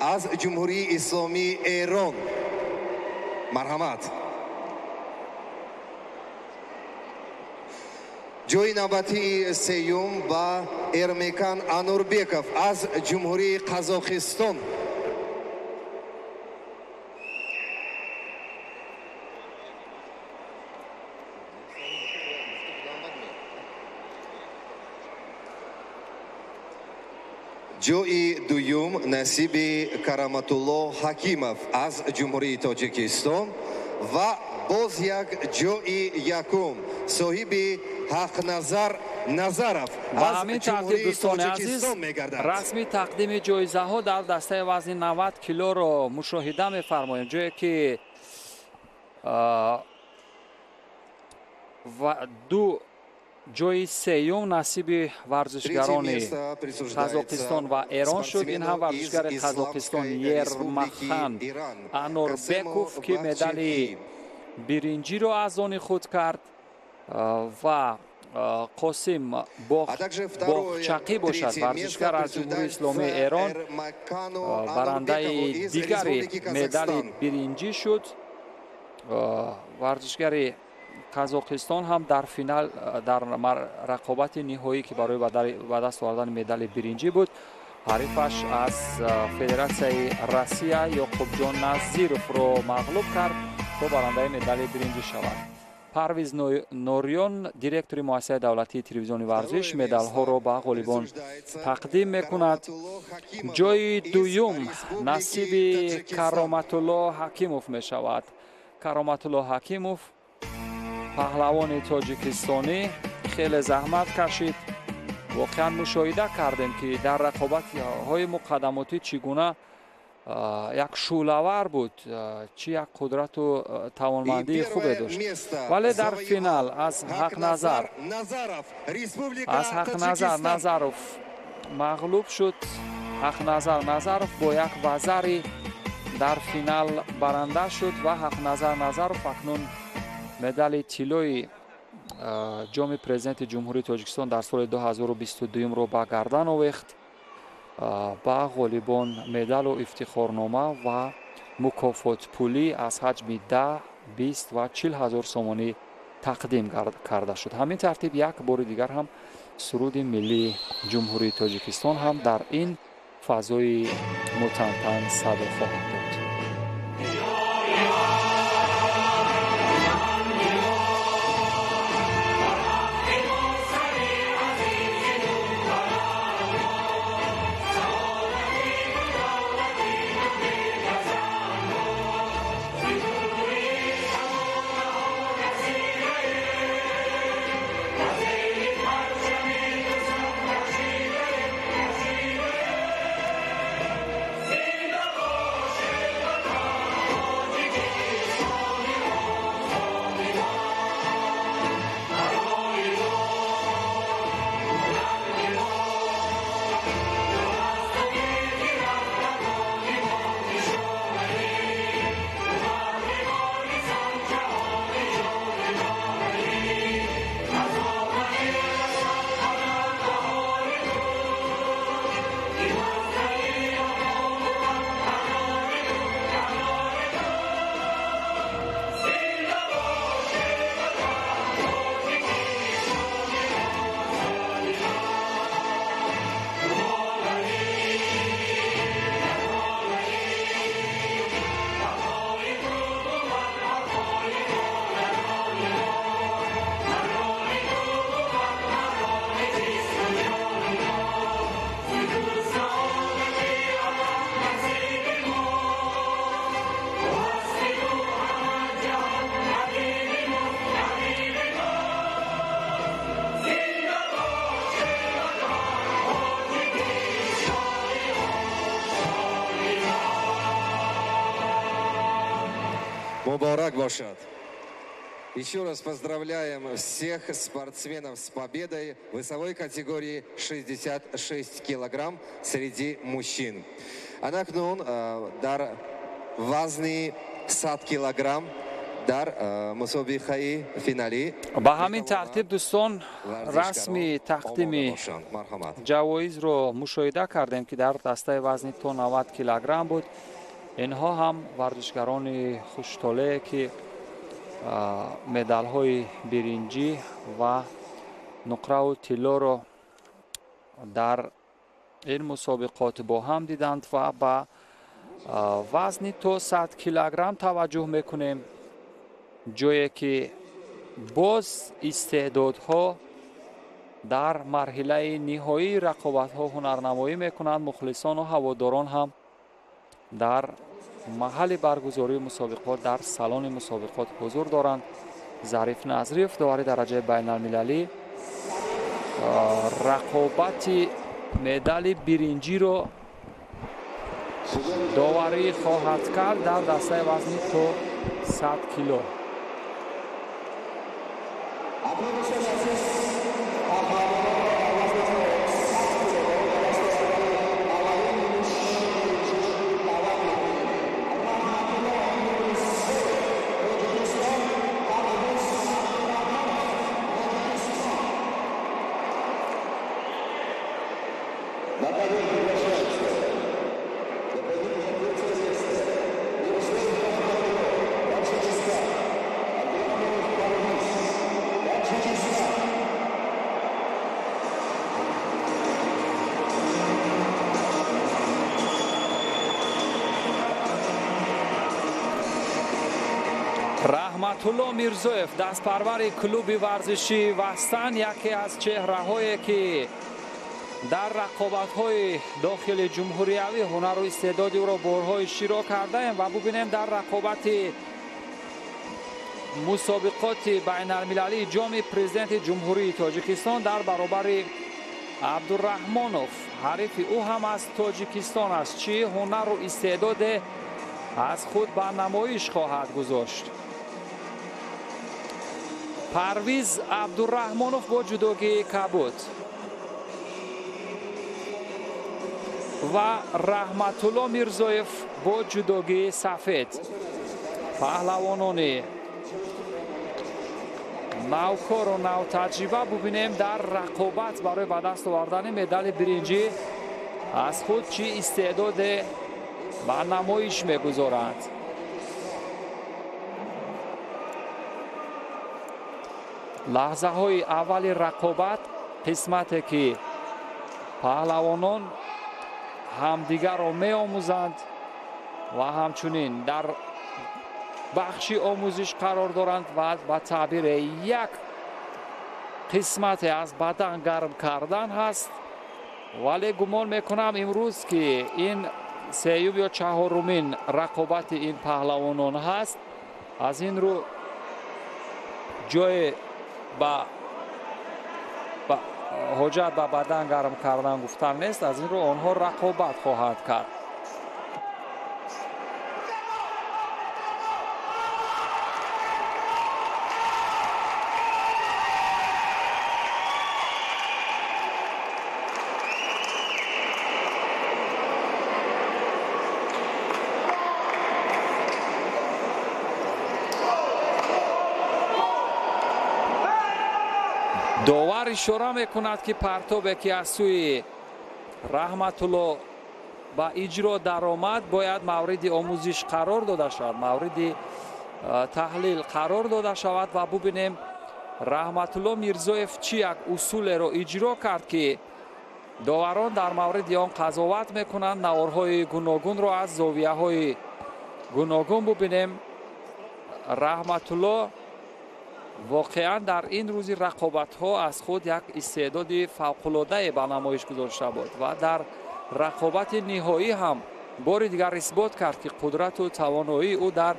از جمهوری اسلامی ایران مرحمت. جای نوبتی سیوم با ارمیکان انوربکov از جمهوری قزاقستان. جای دوم نصیب کرامتالله حکیمов از جمهوری تاجیکستان و باز یک جای یکم صاحب حقنظر نظرов از جمهوری تاجیکستان می‌گردد. رسمی تقدیم جایزه ها در دسته وزن 90 کیلو را مشاهده می‌فرماییم، جایی که و دو جای سیوم نصیب ورزشگران قزاقستان و ایران شد. این هم ورزشگر قزاقستان یرمخان انوربکov که مدال برنجی را از آن خود کرد و قاسم باغچقی باشد ورزشگر از جمهوری اسلامی ایران برنده دیگری مدال برنجی شد. ورزشگر قزاقستان هم در فینال در رقابت نهایی که برای به دست آوردن مدال برنجی بود حریفش از فدراسیون روسیه یعقوب جان نظیروف را مغلوب کرد تا برنده مدال برنجی شود. پرویز نوریان دیرکتور مؤسسه دولتی تلویزیون ورزش مدال ها را به غالبان تقدیم میکند. جای دوم نصیب کرامتالله حکیمov می شود. کرامتالله حکیمov پهلوان تاجیکستانی خیلی زحمت کشید. واقعا مشاهده کردیم که در رقابت های مقدماتی چگونه یک شعله‌ور بود، چی یک قدرت و توانمندی خوبی داشت، ولی در فینال از حق نظر نظروف مغلوب شد. حق نظر نظروف با یک وزری در فینال برنده شد و حق نظر نظروف اکنون مدال طلایی جام پرزیدنت جمهوری تاجیکستان در سال 2022 را به گردن آویخت. با غالبان مدال و افتخارنامه و مکافات پولی از حجم 10 20 و 40 هزار سومانی تقدیم کرده شد. همین ترتیب یک بار دیگر هم سرود ملی جمهوری تاجیکستان هم در این فضای متنتن صدا خواهد بود. бошад. Еще раз поздравляем всех спортсменов с победой в весовой категории 66 килограмм среди мужчин. Анакнун дар вазни 100 килограмм дар мусобиқаи финалӣ. ба ҳамин тартиб дӯстон расми тақдими ҷавоизро мушоҳида кардем ки дар дастаи вазни то 90 килограмм буд. инҳо ҳам варзишгарони хуштолее ки медалҳои биринҷӣ ва нуқраву тиллоро дар ин мусобиқот бо ҳам диданд ва ба вазни то 100 килограмм таваҷҷӯҳ мекунем, ҷое ки боз истеъдодҳо дар марҳилаи ниҳоии рақобатҳо ҳунарнамоӣ мекунанд. мухлисону ҳаводорон ҳам дар маҳалли баргузории мусобиқот дар салони мусобиқот ҳузур доранд. зариф назриев довари дараҷаи байналмилалӣ рақобати медали биринҷиро доварӣ хоҳад кард дар дастаи вазни то 100 кило. раҳматулло мирзоев, дастпарвари клуби варзиши Вастан, яке аз чеҳраҳое ки дар рақобатҳои дохили ҷумҳуриявӣ ҳунару истеъдоди ӯро борҳо иширо кардаем ва бубинем дар рақобати мусобиқоти байналмилалии ҷоми президенти ҷумҳурии тоҷикистон дар баробари абдураҳмонов, ҳарифи ӯ ҳам аз тоҷикистон аст, чӣ ҳунару истеъдоде аз худ ба намоиш хоҳад гузошт. парвиз абдураҳмонов бо ҷудогии кабуд ва раҳматулло мирзоев бо ҷудогии сафед. паҳлавонони навкору навтаҷриба бубинем дар рақобат барои ба даст овардани медали биринҷӣ аз худ чӣ истеъдоде ба намоиш мегузоранд. лаҳзаҳои аввали рақобат қисмате ки паҳлавонон ҳамдигарро меомӯзанд ва ҳамчунин дар бахши омӯзиш қарор доранд ва ба таъбире як қисмате аз бадан гарм кардан ҳаст, вале гумон мекунам имрӯз ки ин сеюм ё чаҳорумин рақобати ин паҳлавонон ҳаст. аз ин рӯ ҷое ба ҳоҷат ба бадан гарм кардан гуфтан нест. аз ин рӯ онҳо рақобат хоҳанд кард. довар ишора мекунад ки партобе ки аз сӯи раҳматулло ба иҷро даромад бояд мавриди омӯзиш қарор дода шавад, мавриди таҳлил қарор дода шавад ва бубинем раҳматулло мирзоев чӣ як усулеро иҷро кард ки доварон дар мавриди он қазоват мекунанд. наворҳои гуногунро аз зовияҳои гуногун бубинем. раҳматулло воқеан дар ин рӯзи рақобатҳо аз худ як истеъдоди фавқулодае ба намоиш гузошта буд ва дар рақобати ниҳоӣ ҳам бори дигар исбот кард ки қудрату тавоноии ӯ дар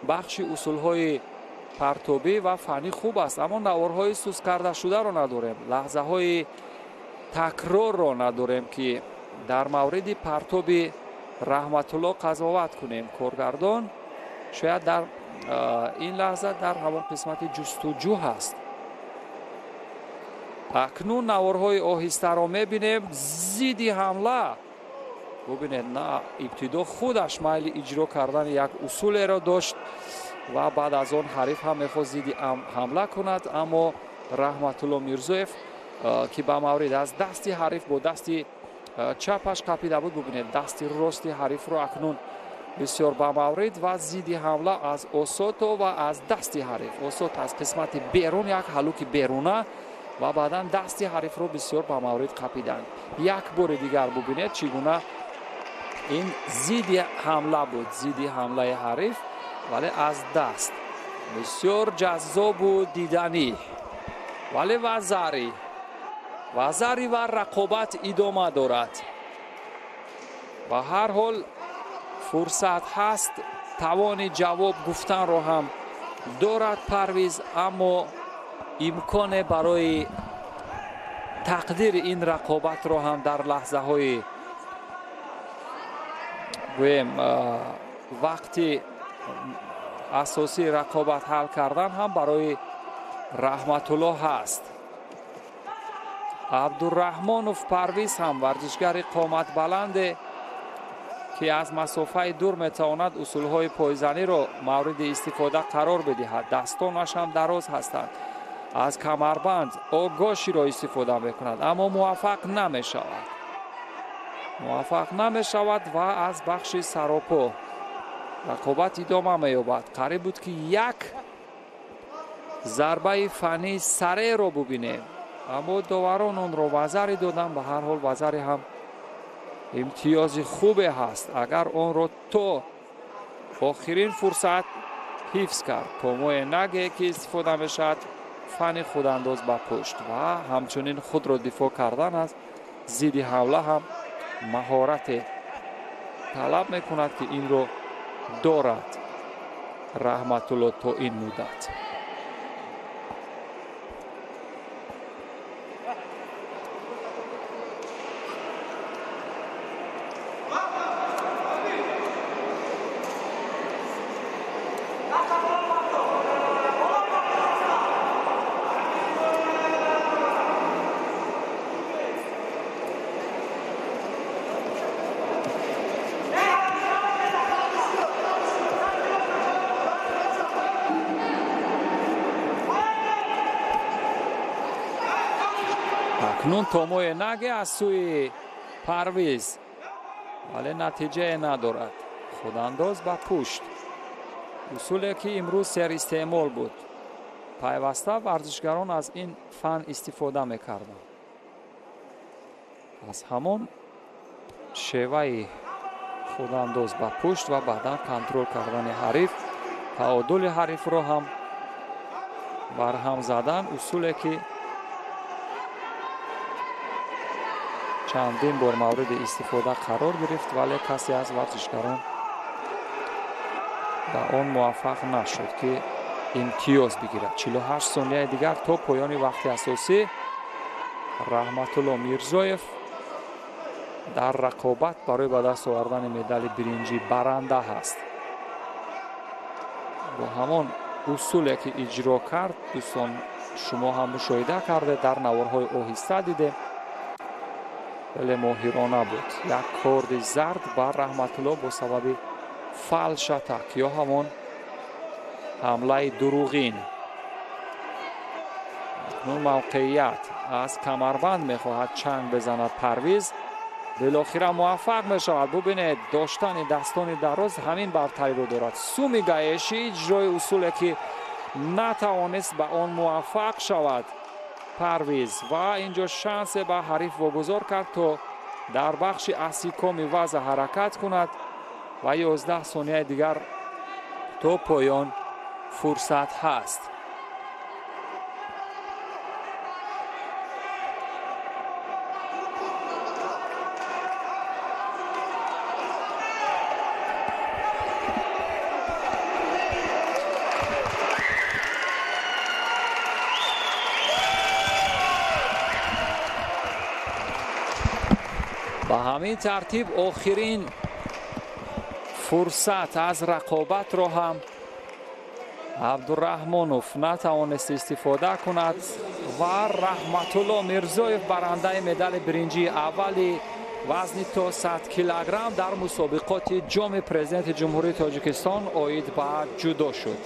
бахши усулҳои партобӣ ва фанӣ хуб аст. аммо наворҳои сусткардашударо надорем, лаҳзаҳои такрорро надорем ки дар мавриди партоби раҳматулло қазоват кунем. коргардон шояд дар این لحظه در همون قسمت جستجو هست. اکنون نوارهای آهسته را میبینیم. ضد حمله. ببینید نه ابتدا خودش میل اجرا کردن یک اصول را داشت و بعد از آن حریف هم میخواست ضد حمله کند، اما رحمت الله میرزویف که به مورد از دست حریف با دست چپش قاپیده بود، ببینید دست راست حریف را اکنون بسیار به مورد و ضد حمله از اوسوتو و از دست حریف. اوسوت از قسمت بیرون یک هلوک بیرونه و بعدا دست حریف رو بسیار به مورد قاپیدند. یک بار دیگر ببینید چگونه این ضد حمله بود، ضد حمله حریف ولی از دست. بسیار جذاب و دیدنی. ولی وزری و رقابت ادامه دارد. به هر حال فرصت هست، توان جواب گفتن رو هم دارد پرویز، اما امکان برای تقدیر این رقابت رو هم در لحظه های وقتی اساسی رقابت حل کردن هم برای رحمت الله هست. عبدالرحمانوف پرویز هم ورزشگر قامت بلنده که از مسافه دور میتواند اصولهای پایزنی را مورد استفاده قرار بدهد. دستانش هم دراز هستند. از کمربند آگاهی را استفاده میکند اما موفق نمی شود و از بخش سراپا رقابت ادامه می‌یابد. قریب بود که یک ضربه فنی سره را ببینیم اما داوران آن را وزری دادن. به هر حال وزری هم امتیاز خوبی هست اگر آن را تا آخرین فرصت حفظ کرد. پاموی نگه که استفاده میشد، فن خودانداز به پشت و همچنین خود را دفاع کردن از ضد حمله هم مهارت طلب میکند که این رو دارد رحمت الله تا این مدت. اکنون توموی نگه از سوی پرویز ولی نتیجه ندارد. خودانداز به پشت اصولی که امروز سر استعمال بود. پیوسته ورزشگران از این فن استفاده میکردند. از همون شیوه خودانداز به پشت و بعدا کنترل کردن حریف، تعادل حریف رو هم برهم زدن، اصولی که چندین بار مورد استفاده قرار گرفت ولی کسی از ورزشگران به آن موفق نشد که امتیاز بگیرد. 48 ثانیه دیگر تا پایان وقت اساسی. رحمت الله میرزویف در رقابت برای به دست آوردن مدال برنجی برنده هست. با همان اصولی که اجرا کرد دوستان شما هم مشاهده کرده، در نوارهای آهسته دیده ولی ماهرانه بود. یک کارد زرد بر رحمت الله با سبب فالش اتاک یا همون حمله دروغین. اون موقعیت از کمربند میخواهد چنگ بزند پرویز، بالاخره موفق میشود. ببینید داشتن دستان دراز همین برتری رو دارد. سومی گایشی اجرای اصولی که نتوانست به آن موفق شود پرویز و اینجا شانس به حریف واگذار کرد تا در بخش اسیکومی وضع حرکت کند و 11 ثانیه دیگر تا پایان فرصت هست. به همین ترتیب آخرین فرصت از رقابت را هم عبدالرحمنوف نتوانست استفاده کند و رحمتالله میرزویف برنده مدال برنجی اولی وزن تا 100 کیلوگرم در مسابقات جام پرزیدنت جمهوری تاجیکستان عاید به جودو شد.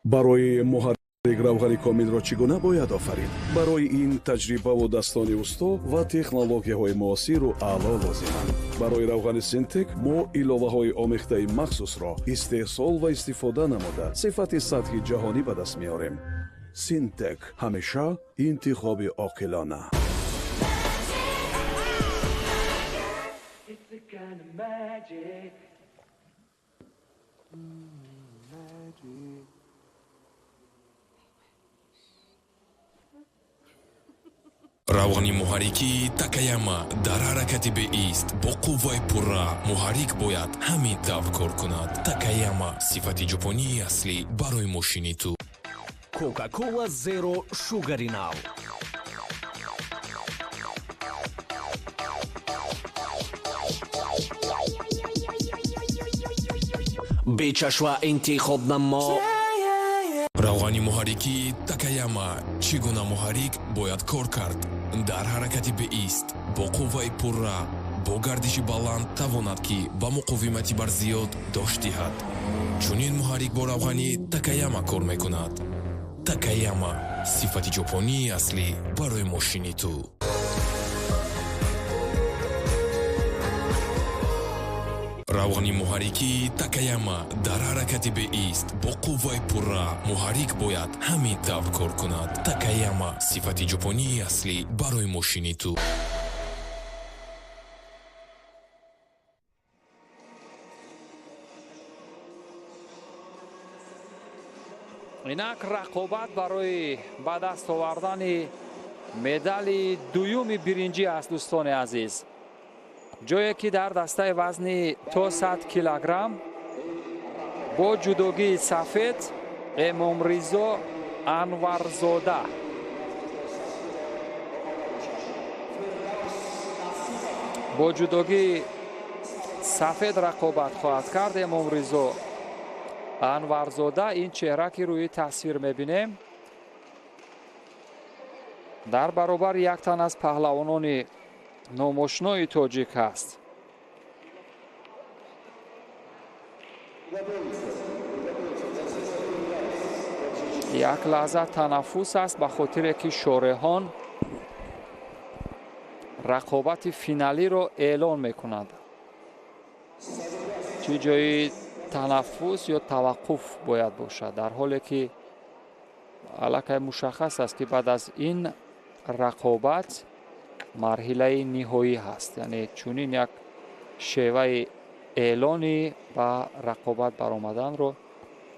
барои муҳаррик равғани комилро чӣ гуна бояд офарид? барои ин таҷрибаву дастони усто ва технологияҳои муосиру аъло лозиманд. барои равғани синтек мо иловаҳои омехтаи махсусро истеҳсол ва истифода намуда сифати сатҳи ҷаҳонӣ ба даст меорем. синтек ҳамеша интихоби оқилона. равғани муҳаррики Такаяма дар ҳаракати беист бо қувваи пурра муҳаррик бояд ҳамин тавр кор кунад. Такаяма сифати ҷопонии аслӣ барои мошини ту. Coca-Cola Zero Sugarinal. Бечашва интихоб намо. равғани муҳаррики Такаяма чӣ гуна муҳаррик бояд кор кард? дар ҳаракати беист бо қувваи пурра бо гардиши баланд тавонад ки ба муқовимати бар зиёд дош диҳад. чунин муҳаррик бо равғани Такаяма кор мекунад. Такаяма сифати ҷопонии аслӣ барои мошини ту. равғани муҳаррики Такаяма дар ҳаракати беист бо қувваи пурра муҳаррик бояд ҳамин тавр кор кунад. Такаяма сифати ҷопонии аслӣ барои мошини ту. инак рақобат барои ба даст овардани медали дуюми биринҷӣ аст. дӯстони азиз, ҷое ки дар дастаи вазни то 100 килограмм бо ҷудогии сафед Эмомризо Анварзода, бо ҷудогии сафед рақобат хоҳад кард. Эмомризо Анварзода, ин чеҳра ки рӯи тасвир мебинем дар баробар як тан аз паҳлавонони номошнои тоҷик ҳаст. як лаҳза танаффус аст ба хотире ки шореҳон рақобати финалиро эълон мекунанд. чӣ ҷои танаффус ё таваққуф бояд бошад, дар ҳоле ки аллакай мушаххас аст ки баъд аз ин рақобат марҳилаи ниҳоӣ ҳаст. яъне чунин як шеваи эълони ба рақобат баромаданро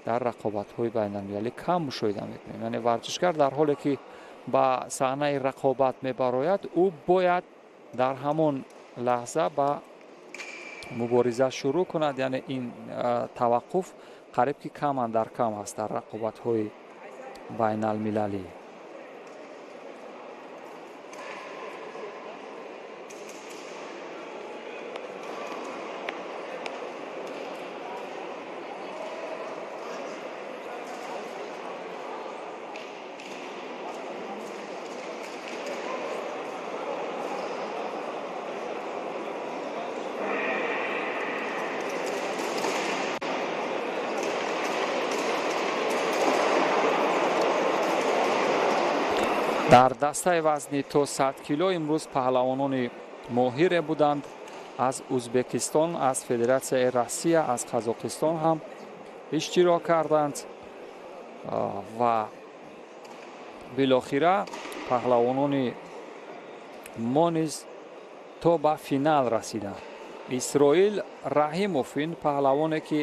дар рақобатҳои байналмилалӣ кам мушоҳида мекунем. яъне варзишгар дар ҳоле ки ба саҳнаи рақобат мебарояд, ӯ бояд дар ҳамон лаҳза ба мубориза шурӯъ кунад. яъне ин таваққуф қариб ки каман дар кам ҳаст дар рақобатҳои байналмилалӣ. дар дастаи вазни то 100 кило имрӯз паҳлавонони моҳире буданд. аз ӯзбекистон, аз федератсияи Россия, аз Қазоқистон ҳам иштирок карданд ва билохира паҳлавонони мо низ то ба финал расиданд. исроил Раҳимов, ин паҳлавоне ки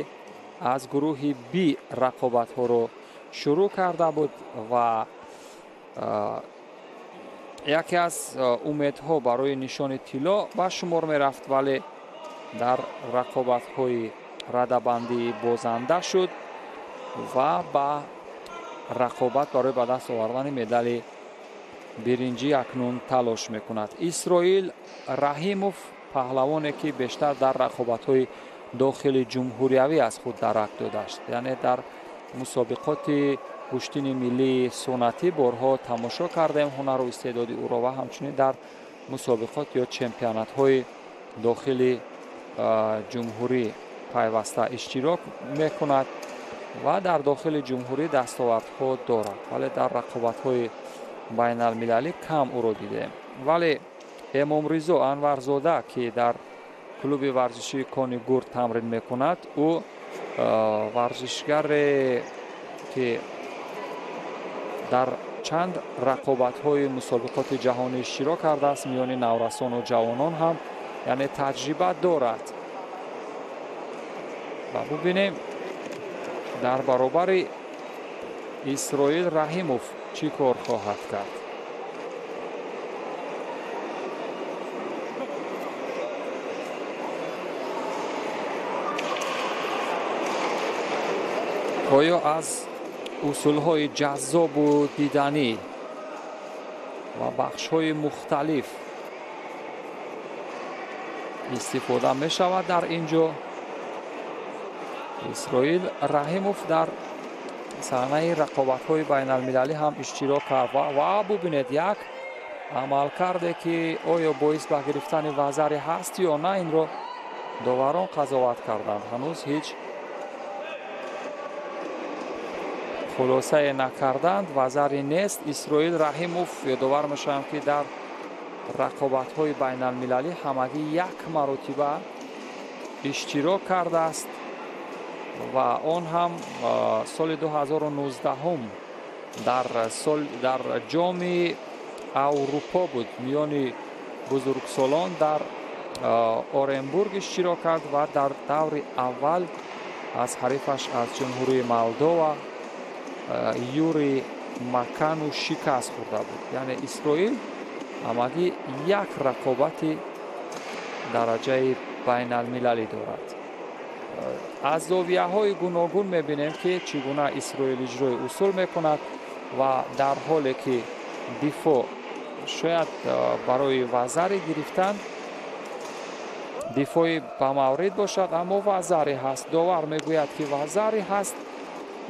аз гурӯҳи Би рақобатҳоро шурӯъ карда буд ва яке аз умедҳо барои нишони тилло ба шумор мерафт, вале дар рақобатҳои радабандӣ бозанда шуд ва ба рақобат барои ба даст овардани медали биринҷӣ акнун талош мекунад. исроил Раҳимов паҳлавоне ки бештар дар рақобатҳои дохили ҷумҳуриявӣ аз худ дарак додааст. Яъне дар мусобиқоти гӯштини миллии сунъатӣ борҳо тамошо кардем ҳунару истеъдоди ӯро ва ҳамчунин дар мусобиқот ё чемпионатҳои дохили ҷумҳурӣ пайваста иштирок мекунад ва дар дохили ҷумҳурӣ дастовардҳо дорад, вале дар рақобатҳои байналмилалӣ кам ӯро дидем. Вале Эмомризо Анварзода ки дар клуби варзишии Кони Гурд тамрин мекунад, ӯ варзишгаре ки дар чанд рақобатҳои мусобиқоти ҷаҳонӣ иштирок кардааст, миёни наврасону ҷавонон ҳам яъне таҷриба дорад. ва бубинем дар баробари Исроил Раҳимов чӣ кор хоҳад кард. оё аз усулҳои ҷаззобу диданӣ ва бахшҳои мухталиф истифода мешавад дар ин ҷо? Исроил Раҳимов дар саҳнаи рақобатҳои байналмилалӣ ҳам иштирок кард ва бубинед як амалкарде ки оё боис ба гирифтани вазаре ҳаст ё на, инро доварон қазоват карданд. ҳанӯз ҳеҷ хулосае накарданд, вазаре нест. Исроил Раҳимов ёдовар мешавам ки дар рақобатҳои байналмилалӣ ҳамагӣ як маротиба иштирок кардааст ва он ҳам соли 2019 дар ҷоми Аврупо буд. миёни бузургсолон дар Оренбург иштирок кард ва дар даври аввал аз ҳарифаш аз ҷумҳурии Молдова Юрий Макану шикаст хӯрда буд. яъне Исроил ҳамагӣ як рақобати дараҷаи байналмилалӣ дорад. аз зовияҳои гуногун мебинем ки чӣ гуна Исроил иҷрои усул мекунад ва дар ҳоле ки дифоъ шояд барои вазаре гирифтан дифои ба маврид бошад, аммо вазаре ҳаст. довар мегӯяд ки вазаре ҳаст.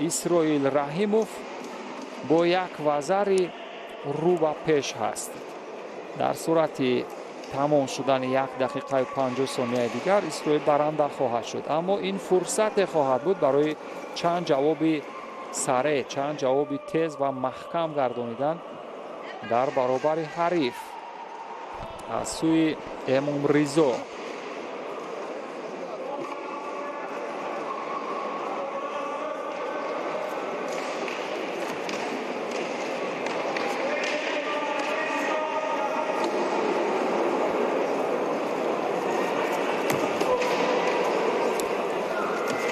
Исроил Раҳимов бо як вазари рӯ ба пеш ҳаст. дар сурати тамом шудани 1 дақиқаю 50 сонияи дигар Исроил баранда хоҳад шуд, аммо ин фурсате хоҳад буд барои чанд ҷавоби сареъ, чанд ҷавоби тез ва маҳкам гардонидан дар баробари ҳариф аз сӯи Эмомризо.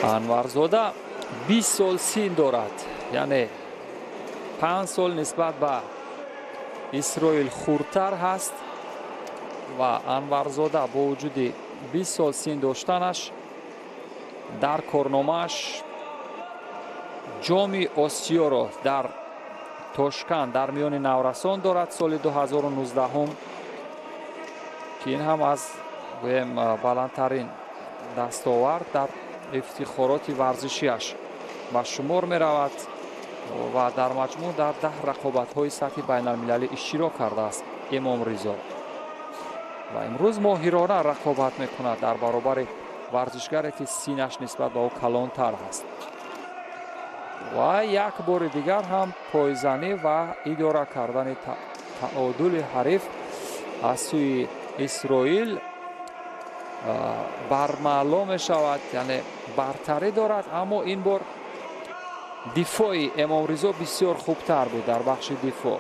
Анварзода 20 сол син дорад, яъне 5 сол нисбат ба Исроил хурдтар ҳаст ва Анварзода бо вуҷуди 20 сол син доштанаш дар корномааш ҷоми Осиёро дар Тошканд дар миёни наврасон дорад соли 2019 ки ин ҳам аз гӯем баландтарин дастовард дар ифтихороти варзишиаш ба шумор меравад ва дар маҷмӯъ дар 10 рақобатҳои сатҳи байналмилалӣ иштирок кардааст Эмомризо ва имрӯз моҳирона рақобат мекунад дар баробари варзишгаре ки синаш нисбат ба ӯ калонтар ҳаст. ва як бори дигар ҳам пойзанӣ ва идора кардани таодули ҳариф аз сӯи Исроил бармаълум мешавад, яъне бартарӣ дорад, аммо ин бор дифои Эмомризо бисёр хубтар буд дар бахши дифоъ.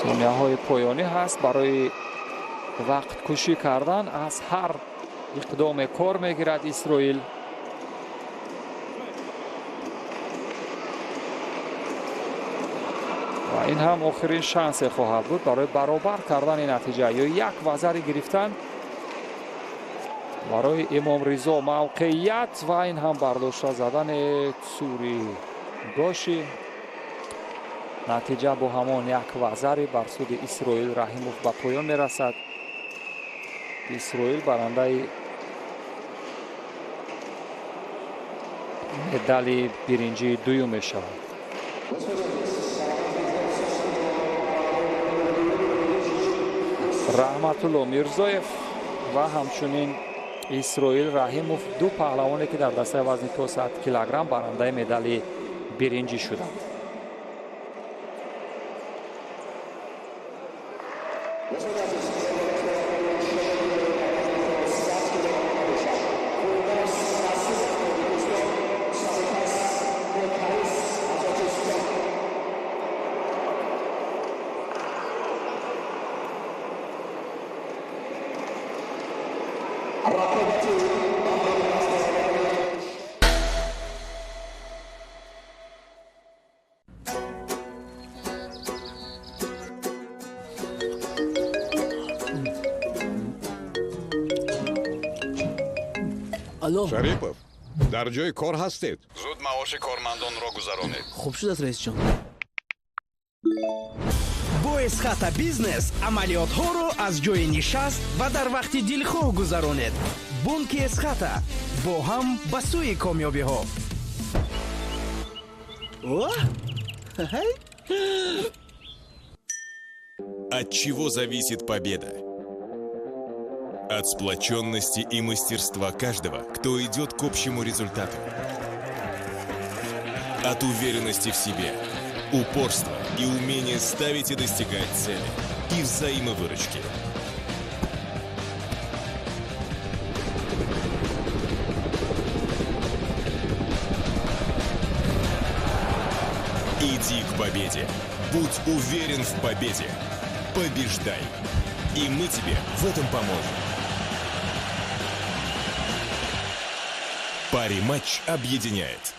сонияҳои поёнӣ ҳаст барои вақткушӣ кардан. аз ҳар иқдоме кор мегирад Исроил. ин ҳам охирин шансе хоҳад буд барои баробар кардани натиҷа ё як вазари гирифтан барои Эмомризо. мавқеият ва ин ҳам бардошта задани цури гоши натиҷа бо ҳамон як вазаре бар суди Исроил Раҳимов ба поён мерасад. Исроил барандаи медали биринҷии дуюм мешавад. Раҳматулло Мирзоев ва ҳамчунин Исроил Раҳимов ду паҳлавоне ки дар дастаи вазни то 100 килограмм барандаи медали биринҷӣ шуданд. алло, шарипов дар ҷои кор ҳастед? зуд маоши кормандонро гузаронед. хуб шуд аст раисҷон. бо Эсхата бизнес амалиётҳоро аз ҷои нишаст ва дар вақти дилхоҳ гузаронед. бонки Эсхата бо ҳам ба сӯи комёбиҳо. От чего зависит победа? От сплоченности и мастерства каждого, кто идет к общему результату. От уверенности в себе, упорства и умения ставить и достигать цели. И взаимовыручки. Иди к победе. Будь уверен в победе. Побеждай. И мы тебе в этом поможем. Пари-матч объединяет.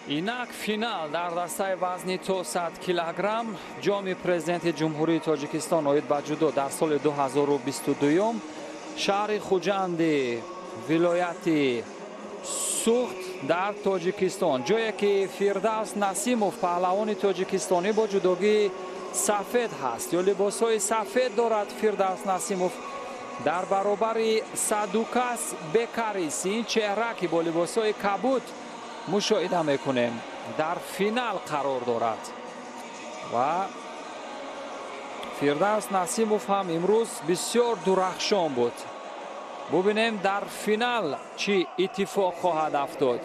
инак финал дар дастаи вазни то 100 килограмм ҷоми президенти ҷумҳурии Тоҷикистон оид ба ҷудо дар соли 2022 шаҳри Хуҷанди вилояти сухт дар Тоҷикистон, ҷое ки Фирдавс Насимов паҳлавони тоҷикистонӣ бо ҷудогии сафед ҳаст ё либосҳои сафед дорад. Фирдавс Насимов дар баробари Садукас Бекариси ин чеҳра ки бо либосҳои кабуд мушоҳида мекунем дар финал қарор дорад ва Фирдавс Насимов ҳам имрӯз бисёр дурахшон буд. бубинем дар финал чӣ иттифоқ хоҳад афтод.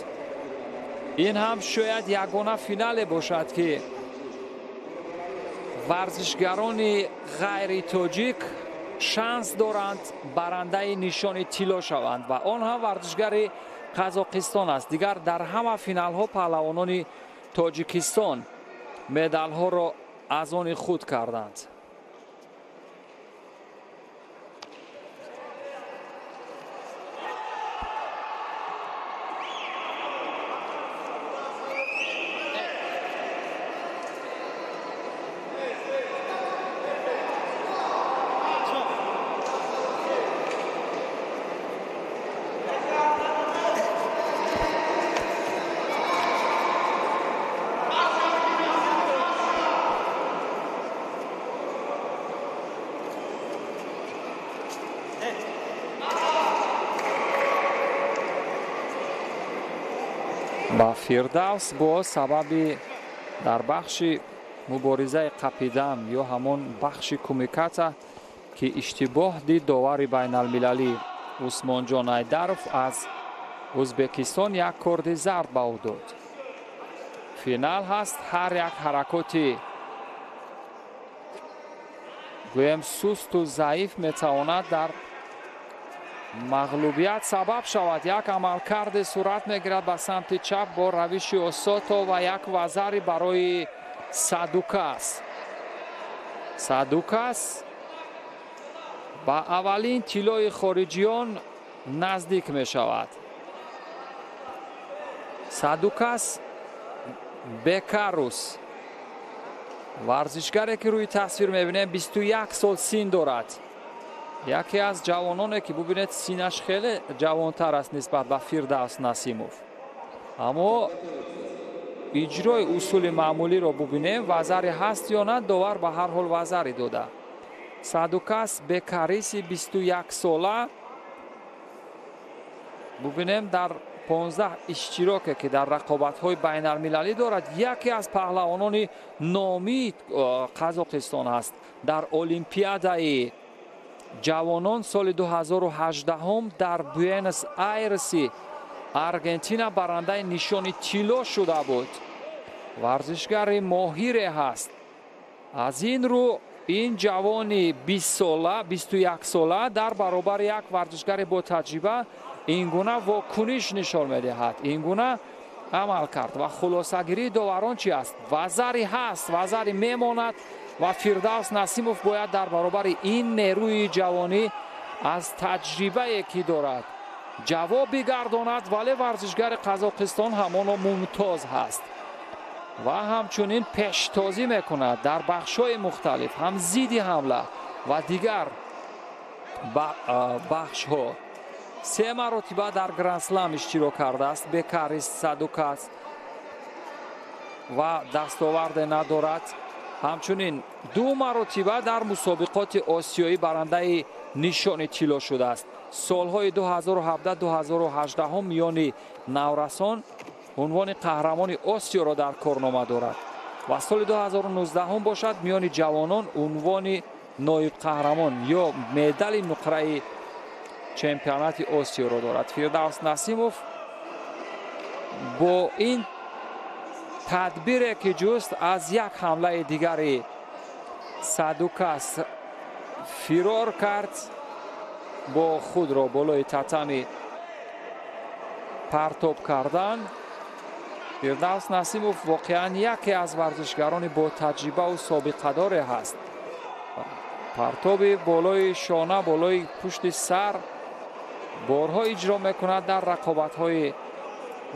ин ҳам шояд ягона финале бошад ки варзишгарони ғайри тоҷик шанс доранд барандаи нишони тилло шаванд ва он ҳам варзишгари Қазоқистон аст. дигар дар ҳама финалҳо паҳлавонони Тоҷикистон медалҳоро аз они худ карданд. ба Фирдавс бо сабаби дар бахши муборизаи қапидан ё ҳамон бахши кумиката ки иштибоҳ дид довари байналмилалӣ Усмонҷон Айдаров аз Ӯзбекистон як корди зард ба ӯ дод. финал ҳаст. ҳар як ҳаракоти гӯем сусту заиф метавонад дар мағлубият сабаб шавад. як амалкарде сурат мегирад ба самти чап бо равиши осото ва як вазари барои Садукас. Садукас ба аввалин тиллои хориҷиён наздик мешавад. Садукас Бекарус ورزشگری که روی تصویر میبینیم 21 سال سین دارد. یکی از جوانانه که ببینید سینش خیلی جوانتر است نسبت به فیردوس نسیموف. اما اجرای اصول معمولی رو ببینیم وزری هست یا نه، داور به هر حال وزری داده. سادوکاس بکاریسی 21 ساله ببینیم در 15 اشتراک که در رقابت‌های بین المللی دارد. یکی از پهلوانان نامی قزاقستان است. در المپیادای جوانان سال 2018 در بوئنوس آیرس ارژانتین برنده نشان طلا شده بود. ورزشگر ماهر است. از این رو این جوانی 20 ساله 21 ساله در برابر یک ورزشگر با تجربه این گونه واکنش نشان می‌دهد، این گونه عمل کرد و خلاصه‌گیری داوران چی است؟ وزری هست، وزری میماند و فیردوس نسیموف باید در برابر این نیروی جوانی از تجربه که دارد جواب بگرداند. ولی ورزشگر قزاقستان همانا ممتاز هست و همچنین پیشتازی میکند در بخش‌های مختلف، هم زیدی حمله و دیگر بخش‌ها. 3 مرتبه در گرند اسلم اشتراک کرده است بکاریس سادوکاس و دستاورد ندارد. همچنین 2 مرتبه در مسابقات آسیایی برنده نشان طلا شده است. سالهای 2017 2018 میان نورسان عنوان قهرمان آسیا را در کارنامه دارد و سال 2019 باشد میان جوانان عنوان نایب قهرمان یا مدال نقره چمپیونات آسیا را دارد. فیردوس نسیموف با این تدبیر که جست از یک حمله دیگری سادوکاس فرار کرد، با خود را بالای تتمی پرتاب کردن. فیردوس نسیموف واقعا یکی از ورزشگران با تجربه و سابقه دار است. پرتاب بالای شانه، بالای پشت سر بارها اجرا میکند در رقابت‌های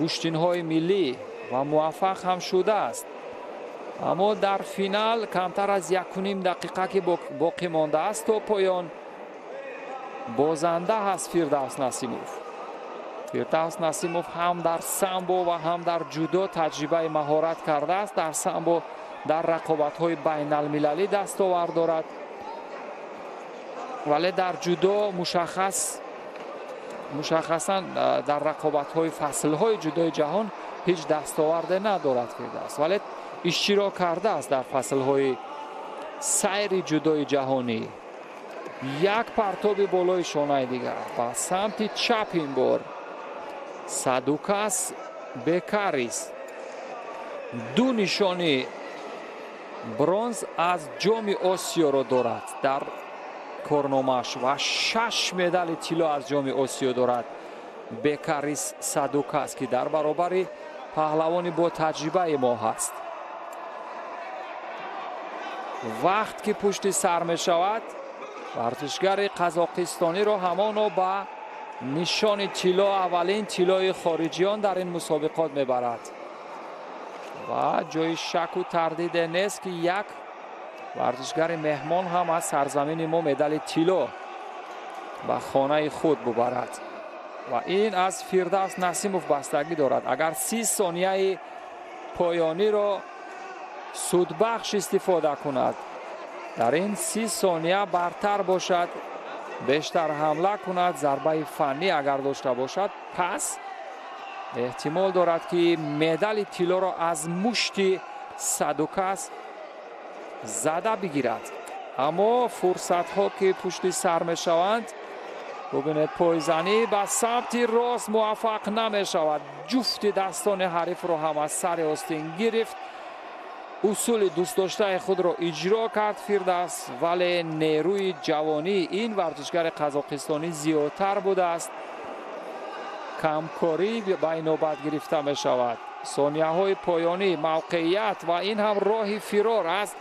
گشتین‌های ملی و موفق هم شده است. اما در فینال کمتر از 1.5 دقیقه که باقی مانده است تا پایان بازنده هست فیردوس نسیموف. فیردوس نسیموف هم در سامبو و هم در جودو تجربه مهارت کرده است. در سامبو در رقابت‌های بین المللی دستاورد دارد، ولی در جودو مشخصا در رقابت‌های فصل‌های جودوی جهان هیچ دستاورد ندارد فیردوس، ولی اشتراک کرده است در فصل‌های سیر جودوی جهانی. یک پرتاب بالای شانه دیگر و سمت چپ این بار سادوکاس بکاریس 2 نشانی برنز از جام آسیا را دارد در کارنامه‌اش و 6 مدال طلا از جام آسیا دارد. بکاریس سادوکاس که در برابر پهلوانی با تجربه ما هست. وقت که پشت سر می شود ورزشگر قزاقستانی را همانا به نشان طلا، اولین طلای خارجیان در این مسابقات میبرد و جای شک و تردید نیست که یک ورزشگر مهمان هم از سرزمین ما مدال طلا به خانه خود ببرد و این از فیردوس نسیموف بستگی دارد. اگر 30 ثانیه پایانی را سودبخش استفاده کند، در این 30 ثانیه برتر باشد، بیشتر حمله کند، ضربه فنی اگر داشته باشد، پس احتمال دارد که مدال طلا را از مشت سادوکاس زده بگیرد. اما فرصت ها که پشت سر می شوند، ببینید پایزنی به سمت راست موفق نمی شود. جفت دستان حریف را هم از سر آستین گرفت، اصول دوست داشته خود را اجرا کرد فیردوس، ولی نیروی جوانی این ورزشگر قزاقستانی زیادتر بوده است. کمکاری به نوبت گرفته می شود. ثانیه های پایانی موقعیت و این هم راه فرار است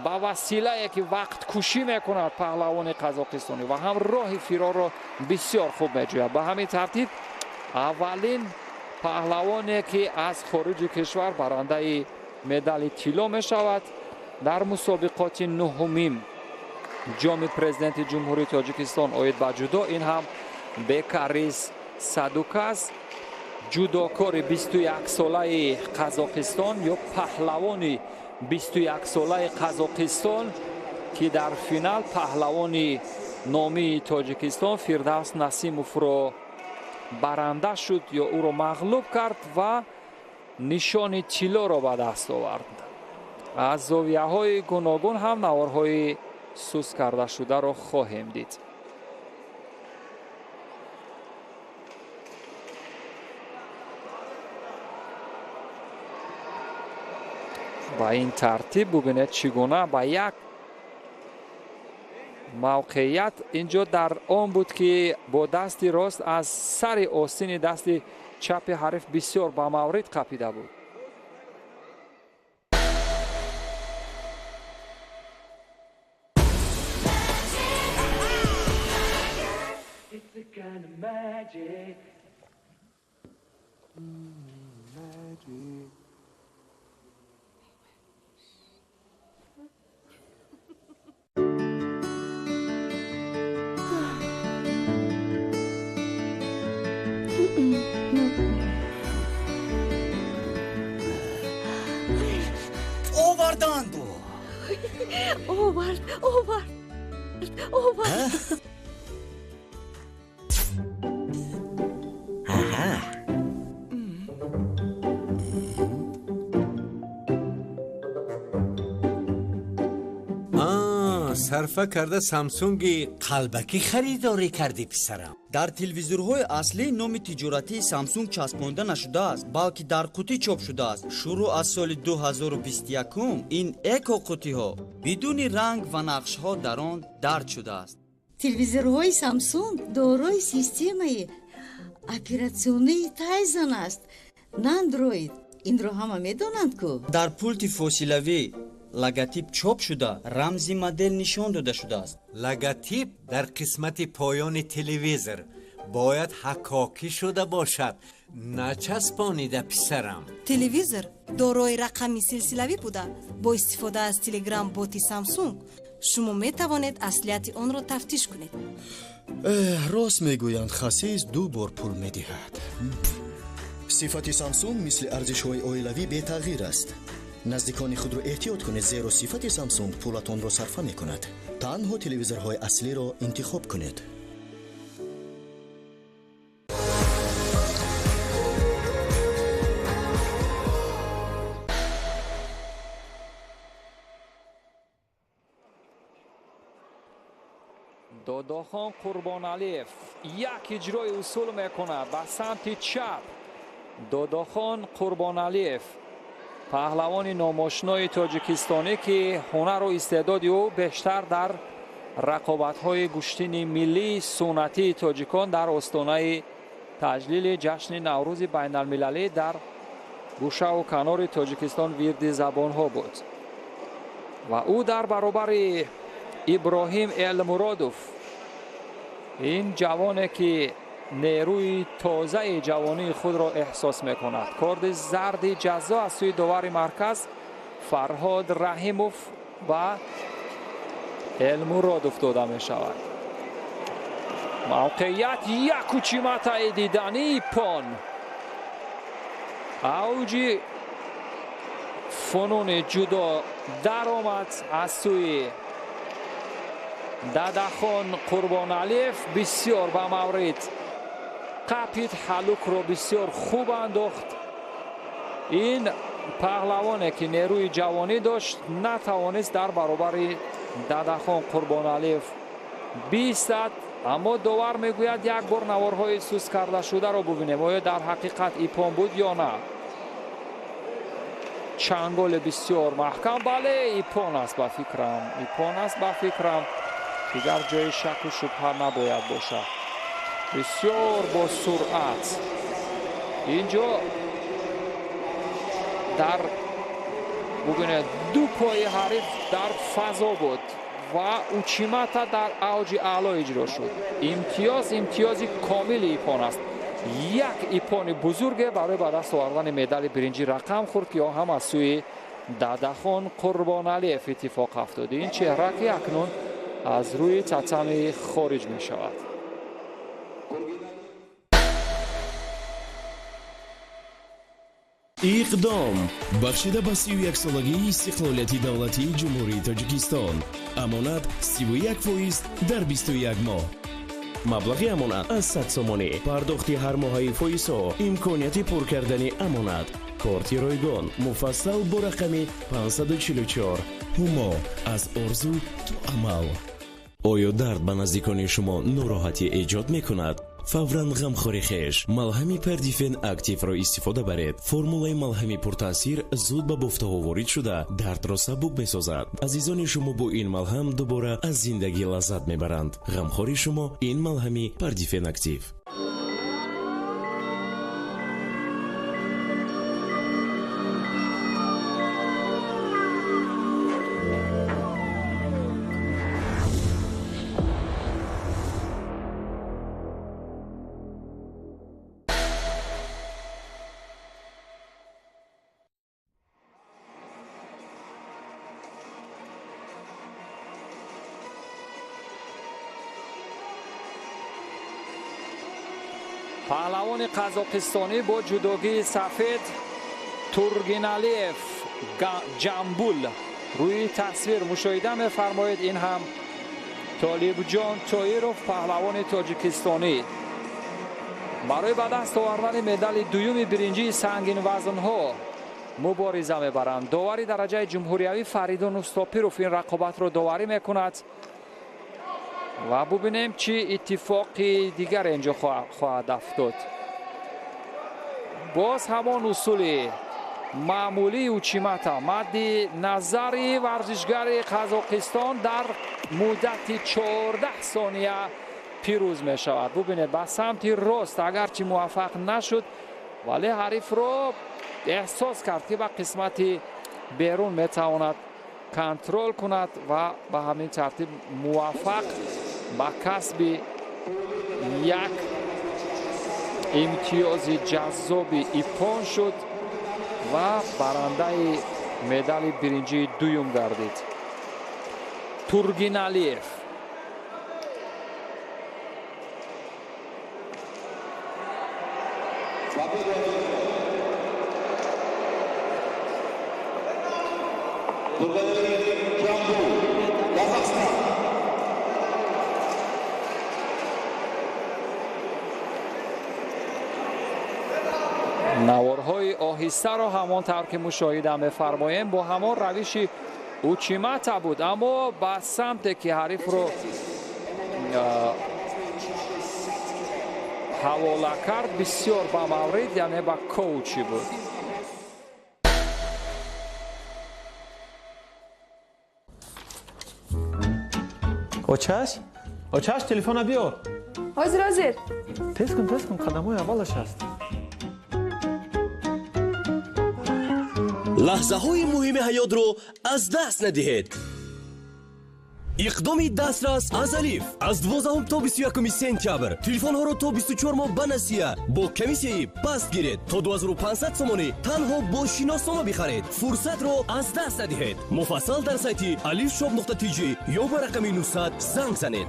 با وسیله که وقت کشی میکند پهلوان قزاقستانی و هم راه فرار را بسیار خوب میجوید. به همین ترتیب اولین پهلوانی که از خارج کشور برنده مدال طلا می شود در مسابقات نهمین جام پرزیدنت جمهوری تاجیکستان اوید با جودو، این هم به کاریز صدوکاز، جودوکار 21 ساله قزاقستان یا پهلوان 21 ساله قزاقستان که در فینال پهلوان نامی تاجیکستان فردوس نسیموف رو برنده شد یا او رو مغلوب کرد و نشان طلا را به دست آورد. از زاویه های گوناگون هم نوارهای سوس کرده شده را خواهیم دید. با این ترتیب ببینید چگونه با یک موقعیت اینجا در آن بود که با دست راست از سر آستین دست چپ حریف بسیار با مورد قاپیده بود. صرفه کرده سامسونگ قلبکی خریداری کردی پسرم. در تلویزیون‌های اصلی نام تجارتی سامسونگ چسبانده نشده است، بلکه در قوطی چاپ شده است. شروع از سال 2021 این اکو قوطی ها بدون رنگ و نقش ها در آن درج شده است. تلویزیون‌های سامسونگ دارای سیستم اپراتسیونی تایزن است، نه اندروید. این رو همه میدونند که در پولت فاصلوی لگاتیپ چاپ شده، رمز مدل نشان داده شده است. لگاتیپ در قسمت پایان تلویزور باید حکاکی شده باشد، نچسبانیده پسرم. تلویزور دارای رقمی سلسلوی بوده. با استفاده از تلگرام بات سامسونگ شما می توانید اصلیت آن را تفتیش کنید. راست میگویند خسیس 2 بار پول میدهد. صفت سامسونگ مثل ارزش های اویلوی بی تغییر است. نزدیکان خود را احتیاط کنید، زیرا صفت سامسونگ پولتان را صرفه می کند. تنها تلویزورهای اصلی را انتخاب کنید. داداخان قربانعلیف یک اجرای اصول میکنه به سمت چپ. داداخان قربانعلیف پهلوان ناماشنای تاجیکستانی که هنر و استعداد او بیشتر در رقابت‌های گشتین ملی سنتی تاجیکان در آستانه تجلیل جشن نوروز بین المللی در گوشه و کنار تاجیکستان ویرد زبان‌ها بود و او در برابر ابراهیم المرادوف، این جوانی که نیروی تازه جوانی خود را احساس میکند. کارد زرد جزا از سوی داور مرکز فرهاد رحیموف و المرادوف داده می شود. موقعیت یک کوچیمت دیدنی پان اوج فنون جودو در آمد از سوی داداخان قربانعلیف. بسیار به مورد قپید حلوک رو بسیار خوب انداخت. این پهلوانی که نیروی جوانی داشت نتوانست در برابر داداخان قربانعلیف بیستد، اما داور میگوید یک بار نوارهای سوس کرده شده رو ببینیم آیا در حقیقت ایپان بود یا نه. چنگال بسیار محکم، بله ایپان است به فکرم، ایپان است به فکرم، دیگر جای شک و شبهه نباید باشد. بسیار با سرعت اینجا در ببینید دو پای حریف در فضا بود و اوچیماتا در اوج اعلی اجرا شد. امتیازی کامل ایپان است. یک ایپان بزرگه برای به دست آوردن مدال برنجی رقم خورد که هم از سوی دادخان قربانعلیف اتفاق افتاده. این چهره که اکنون از روی تتمی خارج می شود. اقدام بخشیده به 31 سالگی استقلالیت دولتی جمهوری تاجیکستان. امانت 31% در 21 ماه. مبلغ امانت از 100 سومانی. پرداختی هر ماهی فایسا. امکانیت پر کردن امانت. کارت رایگان مفصل با رقم 544. هما از آرزو تا عمل. آیا درد به نزدیکان شما ناراحتی ایجاد میکند؟ فوراً غمخوری خیش ملهمی پردیفن اکتیو را استفاده برید. فرمولای ملهمی پرتاثیر زود به بافته وارد شده درد را سبک میسازد. عزیزان شما با این ملهم دوباره از زندگی لذت میبرند. غمخوری شما این ملهمی پردیفن اکتیو. پهلوان قزاقستانی با جدوگی سفید تورگینالیف جامبول روی تصویر مشاهده می‌فرمایید. این هم طالب جان تایروف پهلوان تاجیکستانی برای به دست آوردن مدال دوم برنجی سنگین وزن‌ها مبارزه می‌برند. داوری درجه جمهوریوی فریدون استاپیروف این رقابت را داوری می‌کند و ببینیم چی اتفاقی دیگر اینجا خواهد افتاد. باز همان اصول معمولی اوچیماتا مد نظری ورزشگر قزاقستان در مدت 14 ثانیه پیروز می شود. ببینید به سمت راست اگرچه موفق نشد ولی حریف رو احساس کرد که به قسمت بیرون می تواند کنترل کند و به همین ترتیب موفق به کسب یک امتیاز جذابی ایپان شد و برنده مدال برنجی دوم گردید. تورگینالیف نوارهای آهسته را همانطور که مشاهده می‌فرماییم با همان روش اوچیماتا بود، اما به سمت که حریف رو حواله کرد بسیار به مورد، یعنی به کوچی بود. آچش تلفن بیار. حاضر تست کن قدم‌های اولش هست. لحظه‌های مهم حیات رو از دست ندهید. اقدام دسترس از الف از 12 تا 21 سپتامبر تلفن ها رو تا 24 ماه بنسیه با کمیسیه پس گیرید تا 2500 سومانی تنها با شناسنامه بخرید. فرصت رو از دست ندهید. مفصل در سایت alifshop.tg یا به رقم 900 زنگ زنید.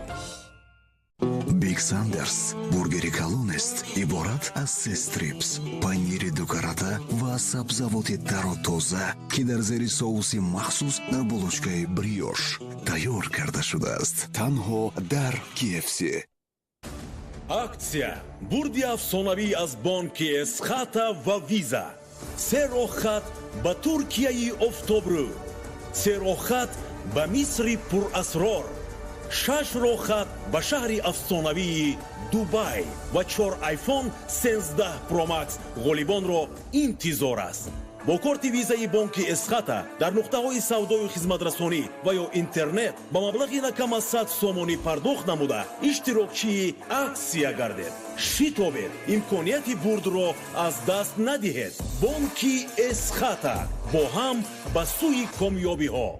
Big Sanders бургери калон аст иборат аз 3 стрипс, панири дукарата ва сабзавоти дару тоза ки дар зери соуси махсус дар булочкаи бриош тайёр карда шудааст. Танҳо дар KFC. Акция бурди афсонавӣ аз бонки Эсхата ва Виза. Се рохат ба Туркияи офтобрӯ, се рохат ба Мисри пурасрор, 6 рохат ба шаҳри афсонавии Дубай ва 4 iPhone 16 Pro Max ғолибонро интизор аст. бо корти визаи бонки Эсхата дар нуқтаҳои савдою хизматрасонӣ ва ё интернет ба маблағи накам аз 100 сомонӣ пардохт намуда иштирокчии аксия гардед. шитобед, имконияти бурдро аз даст надиҳед. бонки Эсхата бо ҳам ба сӯи комёбиҳо.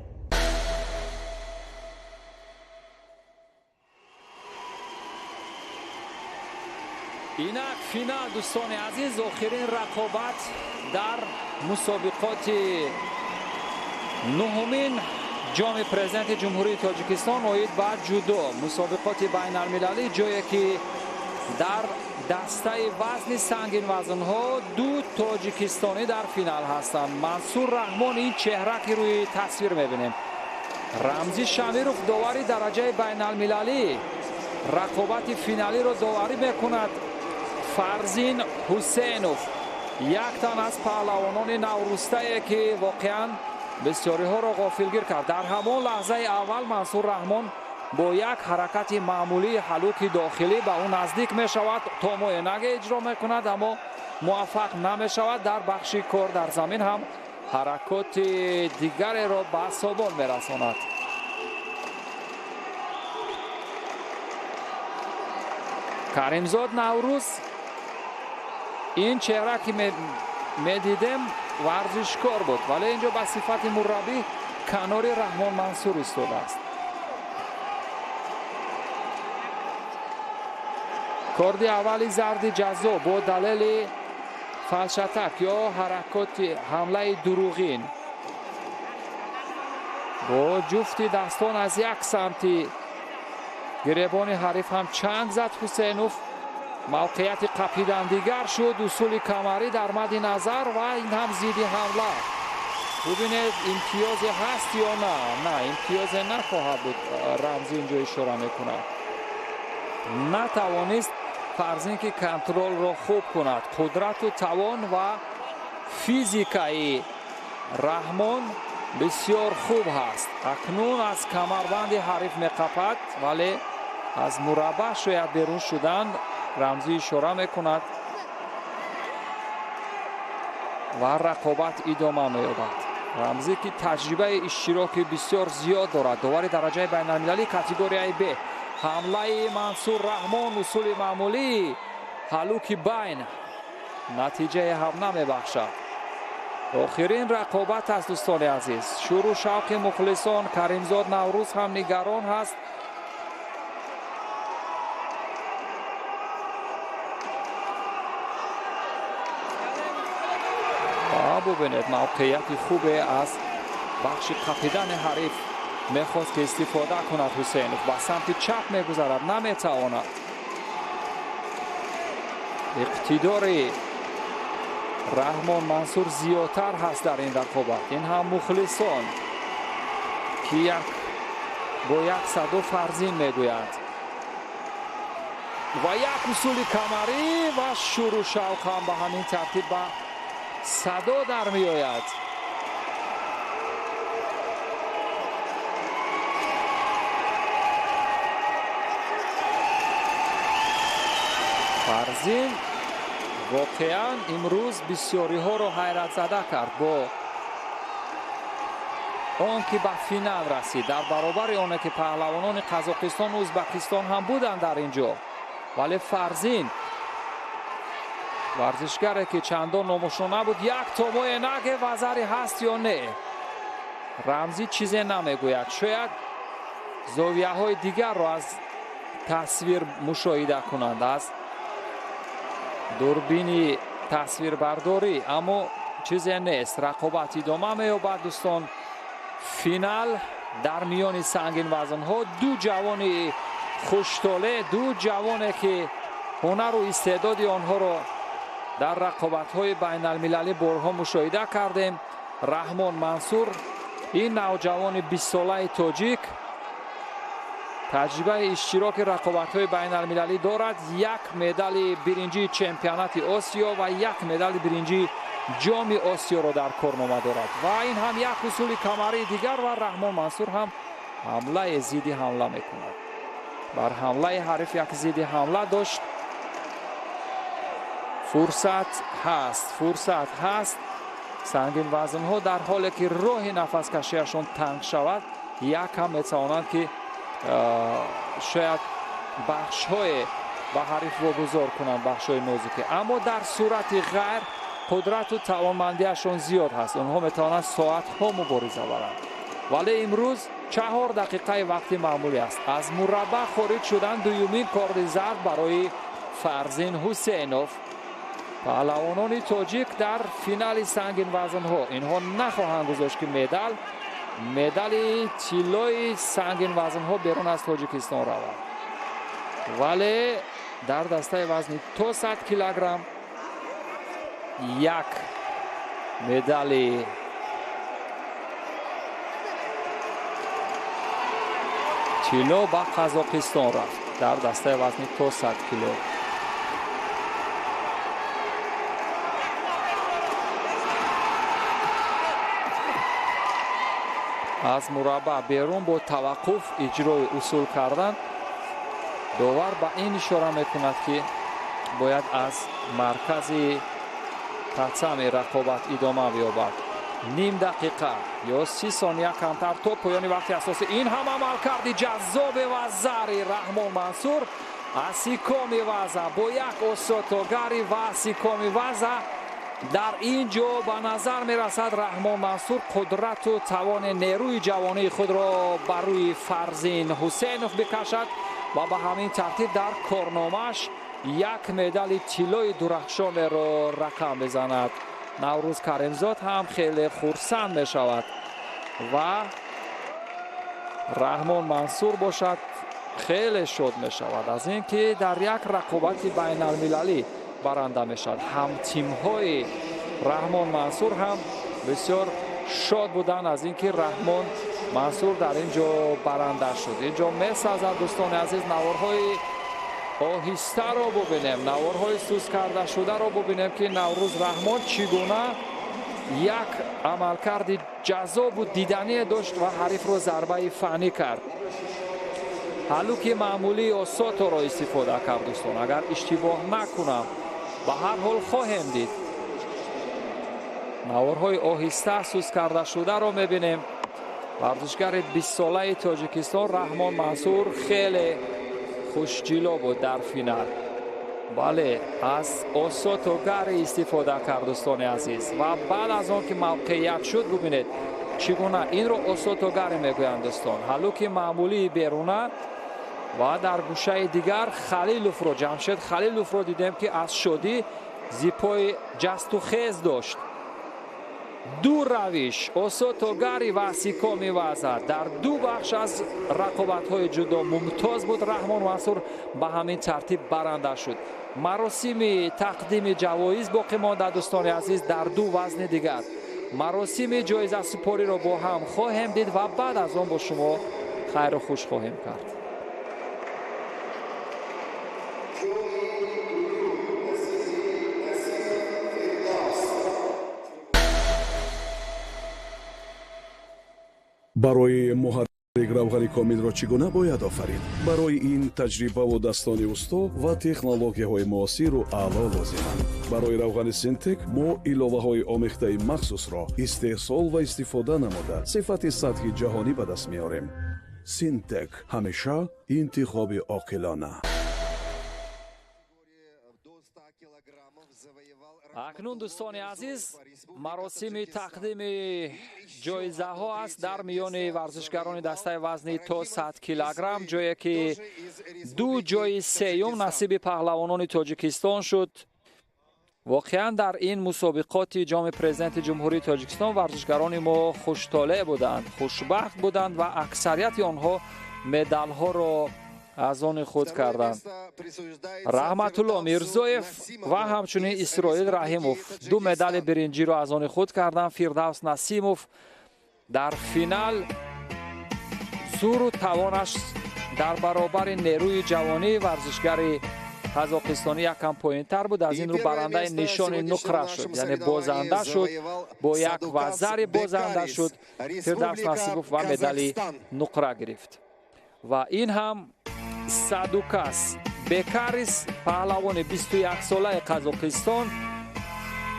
اینک فینال دوستان عزیز، آخرین رقابت در مسابقات نهمین جام پرزیدنت جمهوری تاجیکستان اوید با جودو مسابقات بین المللی، جایی که در دسته وزن سنگین وزن ها دو تاجیکستانی در فینال هستند. منصور رحمان، این چهره که روی تصویر میبینیم، رمزی شمیروف داوری درجه بین المللی رقابت فینالی رو داوری میکند. فرزین حسینوف یک تن از پهلوانان نوروسته که واقعا بسیاری ها را غافلگیر کرد. در همان لحظه اول منصور رحمان با یک حرکت معمولی حلوک داخلی به اون نزدیک می شود، توموی نگ اجرا می کند اما موفق نمی شود. در بخش کار در زمین هم حرکات دیگری را به سابان می رساند. کریمزاد نوروز، این چهره که می دیدیم ورزشکار بود ولی اینجا به صفت مربی کنار رحمان منصور ایستاده است. کارد اولی زرد جزا با دلیل فلشتک یا حرکات حمله دروغین با جفتی دستان از یک سمتی گریبان حریف هم چنگ زد. حسینوف موقعیت قپیدن دیگر شد، اصول کمری در مد نظر و این هم زیدی حمله. ببینید امتیازی هست یا نه امتیازی نخواهد بود. رمزی اینجا اشاره میکنه نتوانست فرزین که کنترل را خوب کند. قدرت و توان و فیزیکایی رحمان بسیار خوب هست. اکنون از کمربند حریف میقپد ولی از مربع شاید بیرون شدند. رمزی اشاره میکند و رقابت ادامه مییابد. رمزی که تجربه اشتراکی بسیار زیاد دارد، داور درجه بین المللی کاتگوری B. حمله منصور رحمان اصول معمولی حلوک بین نتیجه هم نمیبخشد. آخرین رقابت است دوستان عزیز. شروع شوق مخلصان. کریمزاد نوروز هم نگران هست. ببینید موقعیت خوبه از بخش قپیدن حریف میخواست که استفاده کند. حسین با سمت چپ میگذرد نمیتواند. اقتدار رحمان منصور زیادتر هست در این رقابت. این هم مخلصان که با یک صدا فرزین میگوید و یک اصول کمری و شروع شوق هم به همین ترتیب با صدا در می آید. فرزین واقعا امروز بسیاری ها رو حیرت زده کرد با آن که به فینال رسید. در برابر آنه که پهلوانان قزاقستان و ازبکستان هم بودن در اینجا، ولی فرزین ورزشگره که چندان نامشون نبود. یک توموی نگ وزری هست یا نه رمزی چیزی نمیگوید. شاید زاویه های دیگر رو از تصویر مشاهده کنند از دوربین تصویر برداری، اما چیزی نیست. رقابت ادامه مییابد دوستان. فینال در میان سنگین وزن ها دو جوان خوشتاله، دو جوانه که هنر و استعداد آنها رو در رقابت های بین المللی بارها مشاهده کردیم. رحمان منصور، این نوجوان 20 ساله تاجیک، تجربه اشتراک رقابت های بین المللی دارد. یک مدال برنجی چمپیونات آسیا و یک مدال برنجی جام آسیا را در کارنامه دارد و این هم یک اصول کمری دیگر و رحمان منصور هم حمله زیدی حمله میکند. بر حمله حریف یک زیدی حمله داشت. فرصت هست. سنگین وزن ها در حالی که راه نفس کشیشون تنگ شود یک هم میتوانند که شاید بخش های به حریف واگذار کنند، بخش های نازکه، اما در صورت غیر قدرت و توانمندیشون زیاد هست. اونها میتوانند ساعت ها مبارزه برند. ولی امروز 4 دقیقه وقتی معمولی است. از مربع خارج شدن دومین کارت زرد برای فرزین حسینوف. پهلوانان تاجیک در فینال سنگین وزن ها اینها نخواهند گذاشت که مدال медали тиллои сангинвазнҳо берун аз тоҷикистон равад, вале дар дастаи вазни то 100 килограмм як медали тилло ба қазоқистон рафт дар дастаи вазни то 100 кило. аз мураббаъ берун бо таваққуф иҷрои усул кардан, довар ба ин ишора мекунад ки бояд аз маркази қатсами рақобат идома биёбад. ним дақиқа ё 30 сония камтар то поёни вақти асосӣ. ин ҳам амал карди ҷаззобе ва зари Раҳмон Мансур асикоми ваза бо як осотогари ва асикоми ваза. дар ин ҷо ба назар мерасад Раҳмон Мансур қудрату тавони нерӯи ҷавонии худро бар рӯи Фарзин Ҳусейнов бикашад ва ба ҳамин тартиб дар корномааш як медали тиллои дурахшонеро рақам мезанад. наврӯз каримзод ҳам хеле хурсанд мешавад ва Раҳмон Мансур бошад хеле шод мешавад аз ин ки дар як рақобати байналмилалӣ баранда мешавад. ҳамтимҳои Раҳмон Мансур ҳам бисёр шод буданд аз ин ки Раҳмон Мансур дар ин ҷо баранда шуд. ин ҷо месазад дӯстони азиз, наворҳои оҳистаро бубинем, наворҳои сӯзкардашударо бубинем ки Наврӯз Раҳмон чӣ гуна як амалкарди ҷаззобу дидание дошт ва ҳарифро зарбаи фаҳнӣ кард. ҳаллуки маъмулии осоторо истифода кард дӯстон. агар иштибоҳ накунам ба ҳар ҳол хоҳем дид. наворҳои оҳиста сӯзкардашударо мебинем. варзишгари 20-солаи Тоҷикистон Раҳмон Мансур хеле хушҷило буд дар финал. бале аз осотогаре истифода кард дӯстони азиз ва баъд аз он ки мавқеият шуд бубинед чӣ гуна инро осотогаре мегӯянд дӯстон. ҳаллуки маъмулии беруна ва дар гӯшаи дигар Халиловро, Ҷамшед Халиловро дидем ки аз шодӣ зипои ҷасту хез дошт. ду равиш осотогари ва асикоми ваза дар ду бахш аз рақобатҳои ҷудо мумтоз буд. Раҳмон Мансур ба ҳамин тартиб баранда шуд. маросими тақдими ҷавоиз боқӣ монда дӯстони азиз дар ду вазни дигар. маросими ҷоизасупориро бо ҳам хоҳем дид ва баъд аз он бо шумо хайру хуш хоҳем кард. барои муҳаррик равғани комилро чӣ гуна бояд офарид? барои ин таҷрибаву dastoни усто ва технологияҳои муосиру аъло лозиманд. барои равғани Синтек мо иловаҳои омехтаи махсусро истеҳсол ва истифода намуда сифати сатҳи ҷаҳонӣ ба даст меорем. Синтек ҳамеша интихоби оқилона. акнун дӯстони азиз маросими тақдими ҷоизаҳо аст дар миёни варзишгарони дастаи вазни то 100 килограмм, ҷое ки ду ҷои сеюм насиби паҳлавонони Тоҷикистон шуд. воқеан дар ин мусобиқоти ҷоми президенти ҷумҳурии Тоҷикистон варзишгарони мо хуштолеъ буданд, хушбахт буданд ва аксарияти онҳо медалҳоро аз они худ карданд. Раҳматулло Мирзоев ва ҳамчунин Исроил Раҳимов ду медали биринҷиро аз они худ карданд. Фирдавс Насимов дар финал зуру тавонаш дар баробари нерӯи ҷавонии варзишгари қазоқистонӣ якам поинтар буд. аз ин рӯ барандаи нишони нуқра шуд, яъне бозанда шуд, бо як вазари бозанда шуд. Фирдавс Насимов ва медали нуқра гирифт. ва ин ҳам Садукас Бекарис паҳлавони 21-солаи Қазоқистон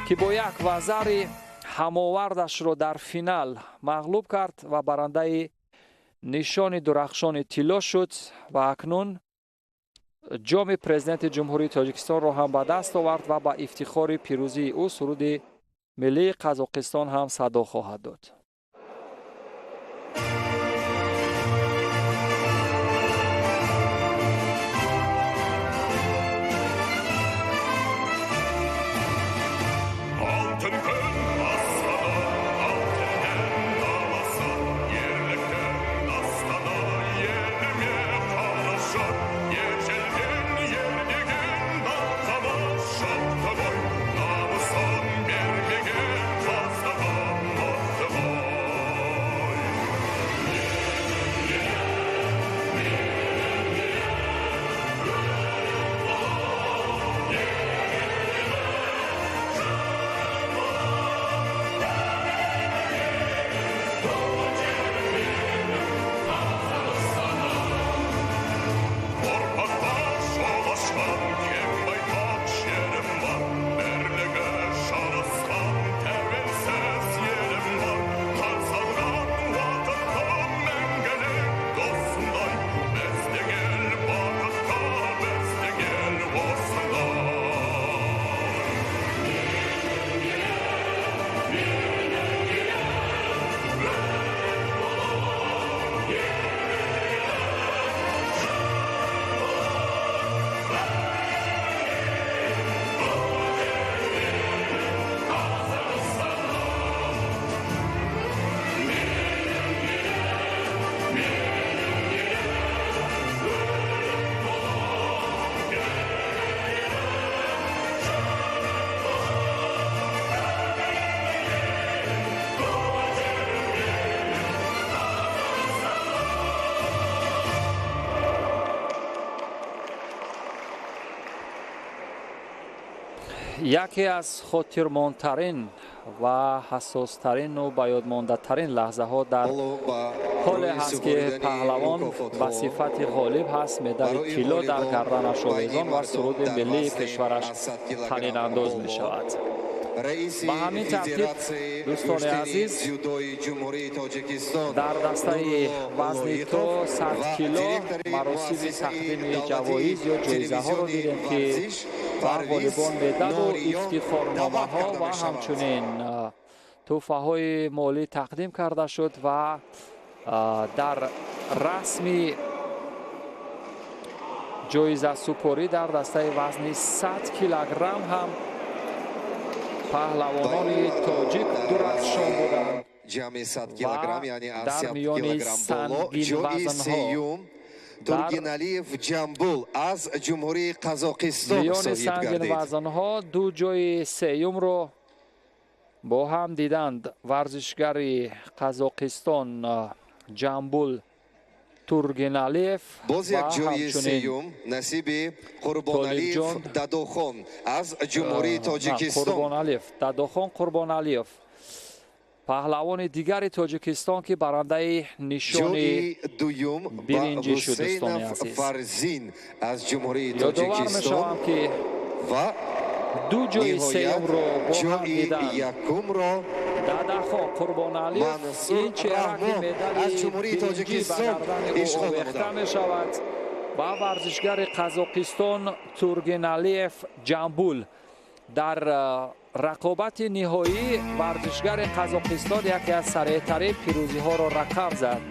ки бо як вазари ҳамовардашро дар финал мағлуб кард ва барандаи нишони дурахшони тилло шуд ва акнун ҷоми президенти ҷумҳурии Тоҷикистонро ҳам ба даст овард ва ба ифтихори пирӯзии ӯ суруди миллии Қазоқистон ҳам садо хоҳад дод. яке аз хотирмонтарин ва ҳассостарину ба ёдмондатарин лаҳзаҳо дар ҳоле ҳаст ки паҳлавон ба сифати ғолиб ҳаст медали тилло дар гарданаш овезон ва суруди миллии кишвараш танинандоз мешавад. ба ҳамин тартиб дӯстони азиз дар дастаи вазни то 100 кило маросими тақдими ҷавоиз ё ҷоизаҳоро дидем ки ба ғолибон медалу ифтихорномаҳо ва ҳамчунин тӯҳфаҳои молӣ тақдим карда шуд ва дар расми ҷоизасупорӣ дар дастаи вазни 100 килограмм ҳам паҳлавонони тоҷик дурахшон буданд ва дар миёни сангинвазнҳо Тургиналиев Ҷамбул аз ҷумҳурии Қазоқистон миёни сангинвазнҳо ду ҷои сеюмро бо ҳам диданд варзишгари Қазоқистон Ҷамбул Тургиналиев боз як ҷои сеюм насиби Қурбоналиев Дадохон аз ҷумҳурии Тоҷикистон. Қурбоналиев Дадохон Қурбоналиев паҳлавони дигари Тоҷикистон ки барандаи нишони дуюм биринҷӣ шуд. Дӯстони азиз, Фарзин аз ҷумҳурии ёдовар мешавам ки ва ду ҷои сеюмро бо ҳам диданд. якумро Дадахон Қурбоналиев ин чеҳраки медали биринҷӣ ба гардани ӯ овехта мешавад ба варзишгари Қазоқистон Тургиналиев Ҷамбул. Дар рақобати ниҳоӣ варзишгари Қазоқистон яке аз сареътарин пирӯзиҳоро рақам зад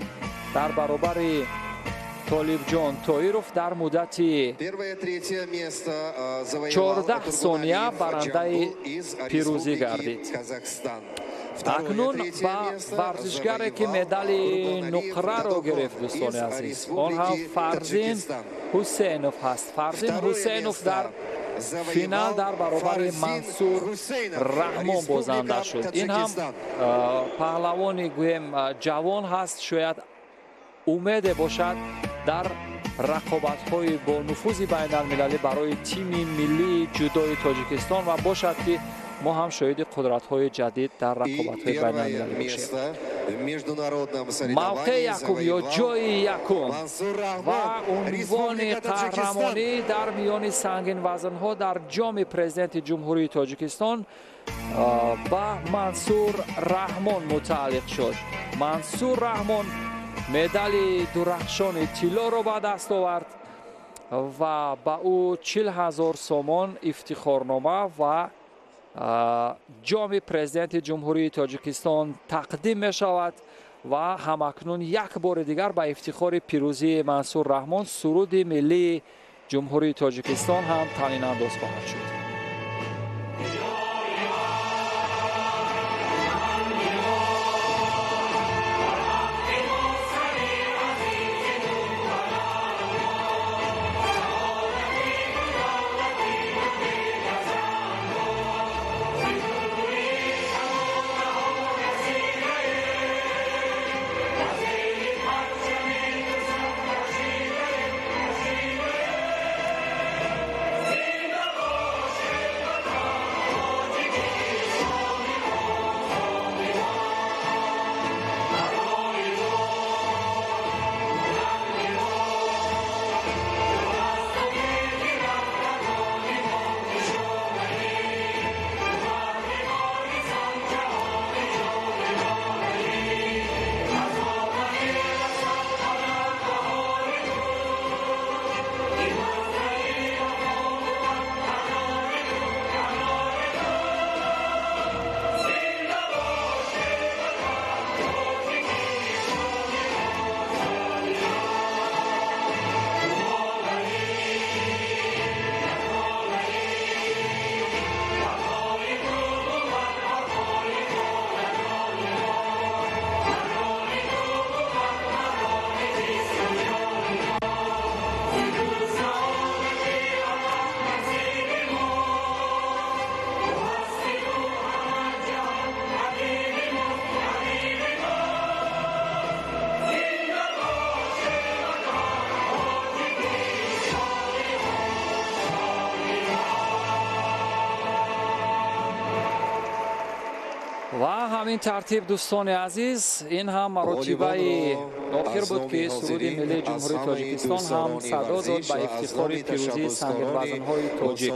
дар баробари Толибҷон Тоиров дар муддати 14 сония барандаи пирӯзӣ гардид. акнун ба варзишгаре ки медали нуқраро гирифт. Дӯстони азиз, он ҳам Фарзин Ҳусейнов ҳаст. Фарзин Ҳусейнов дар финал дар баробари Мансур Раҳмон бозанда шуд. Ин ҳам паҳлавони гӯем ҷавон ҳаст. шояд умеде бошад дар рақобатҳои бо нуфузи байналмилалӣ барои тими миллии ҷудои Тоҷикистон ва бошад ки мо ҳам шоҳиди қудратҳои ҷадид дар рақобатҳои байналмилалӣ бошем. мавқеи якум ё ҷои якум ва унвони қаҳрамонӣ дар миёни сангинвазнҳо дар ҷоми президенти ҷумҳурии Тоҷикистон ба Мансур Раҳмон мутааллиқ шуд. Мансур Раҳмон медали дурахшони тиллоро ба даст овард ва ба ӯ 40,000 сомон ифтихорнома ва ҷоми президенти ҷумҳурии Тоҷикистон тақдим мешавад ва ҳамакнун як бори дигар ба ифтихори пирӯзии Мансур Раҳмон суруди миллии ҷумҳурии Тоҷикистон ҳам танинандоз хоҳад шуд. ва ҳамин тартиб дӯстони азиз ин ҳам маротибаи охир буд ки суруди миллии ҷумҳурии тоҷикистон ҳам садо дод ба ифтихори пирӯзии сангинвазнҳои тоҷик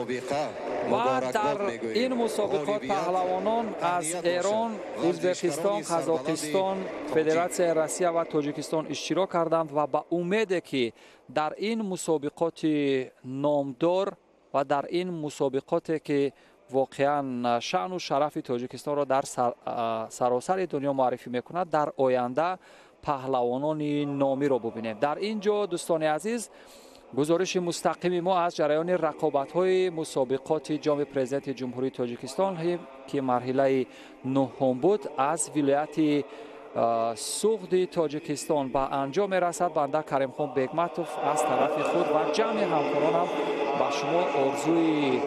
ва дар ин мусобиқот паҳлавонон аз эрон ӯзбекистон қазоқистон федератсияи россия ва тоҷикистон иштирок карданд ва ба умеде ки дар ин мусобиқоти номдор ва дар ин мусобиқоте ки воқеан шаъну шарафи тоҷикистонро дар саросари дунё муаррифӣ мекунад дар оянда паҳлавонони номиро бубинем. Дар ин ҷо дӯстони азиз гузориши мустақими мо аз ҷараёни рақобатҳои мусобиқоти ҷоми президенти ҷумҳурии тоҷикистон ки марҳилаи нуҳум буд аз вилояти суғди тоҷикистон ба анҷом мерасад. банда Каримхон Бегматов аз тарафи худ ва ҷамъи ҳамкоронам ба шумо орзуи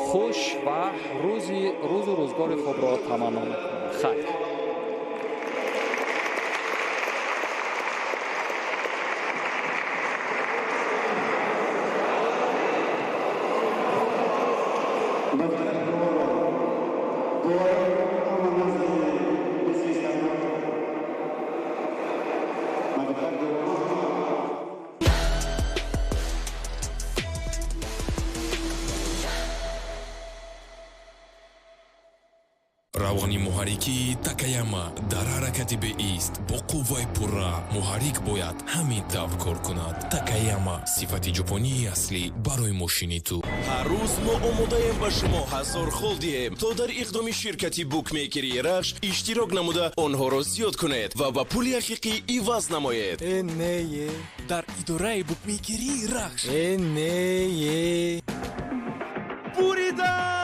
хуш ва рӯзу рӯзгори хубро таманно мекунам. хайр. равғани муҳаррикии Такаяма дар ҳаракати беист бо қувваи пурра муҳаррик бояд ҳамин тавр кор кунад. Такаяма сифати ҷопонии аслӣ барои мошини ту. ҳар рӯз мо омодаем ба шумо 1000 хол диҳем то дар иқдоми ширкати букмекерии рахш иштирок намуда онҳоро зиёд кунед ва ба пули ҳақиқӣ иваз намоед. нее дар идораи букмекерии рахш нее буридам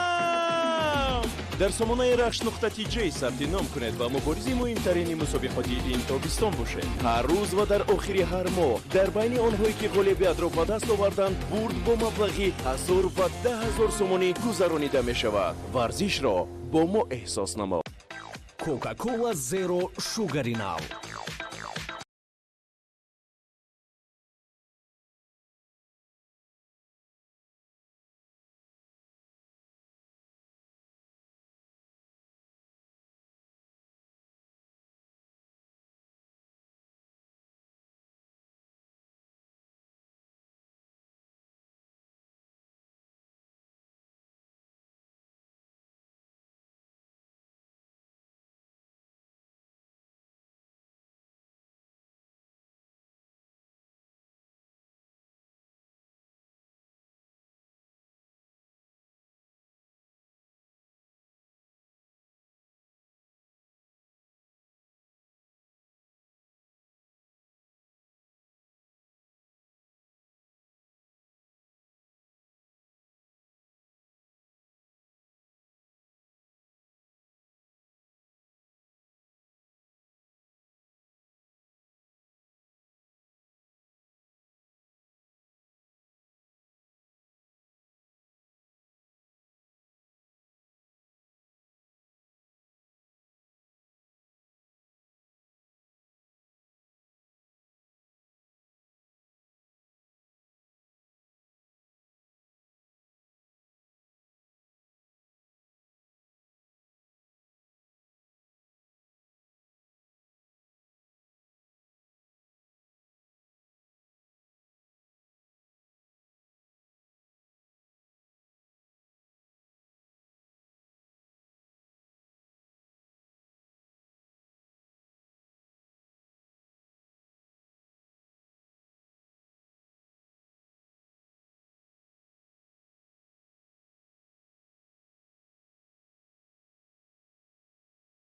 дар сомонаи рахш.tj сабти ном кунед ва муборизи муҳимтарини мусобиқоти ин тобистон бошед. ҳар рӯз ва дар охири ҳар моҳ дар байни онҳое ки ғолибиятро ба даст оварданд бурд бо маблағи 1000 ва 10000 сомонӣ гузаронида мешавад. варзишро бо мо эҳсос намо. Coca-Cola Zero Sugar in Now.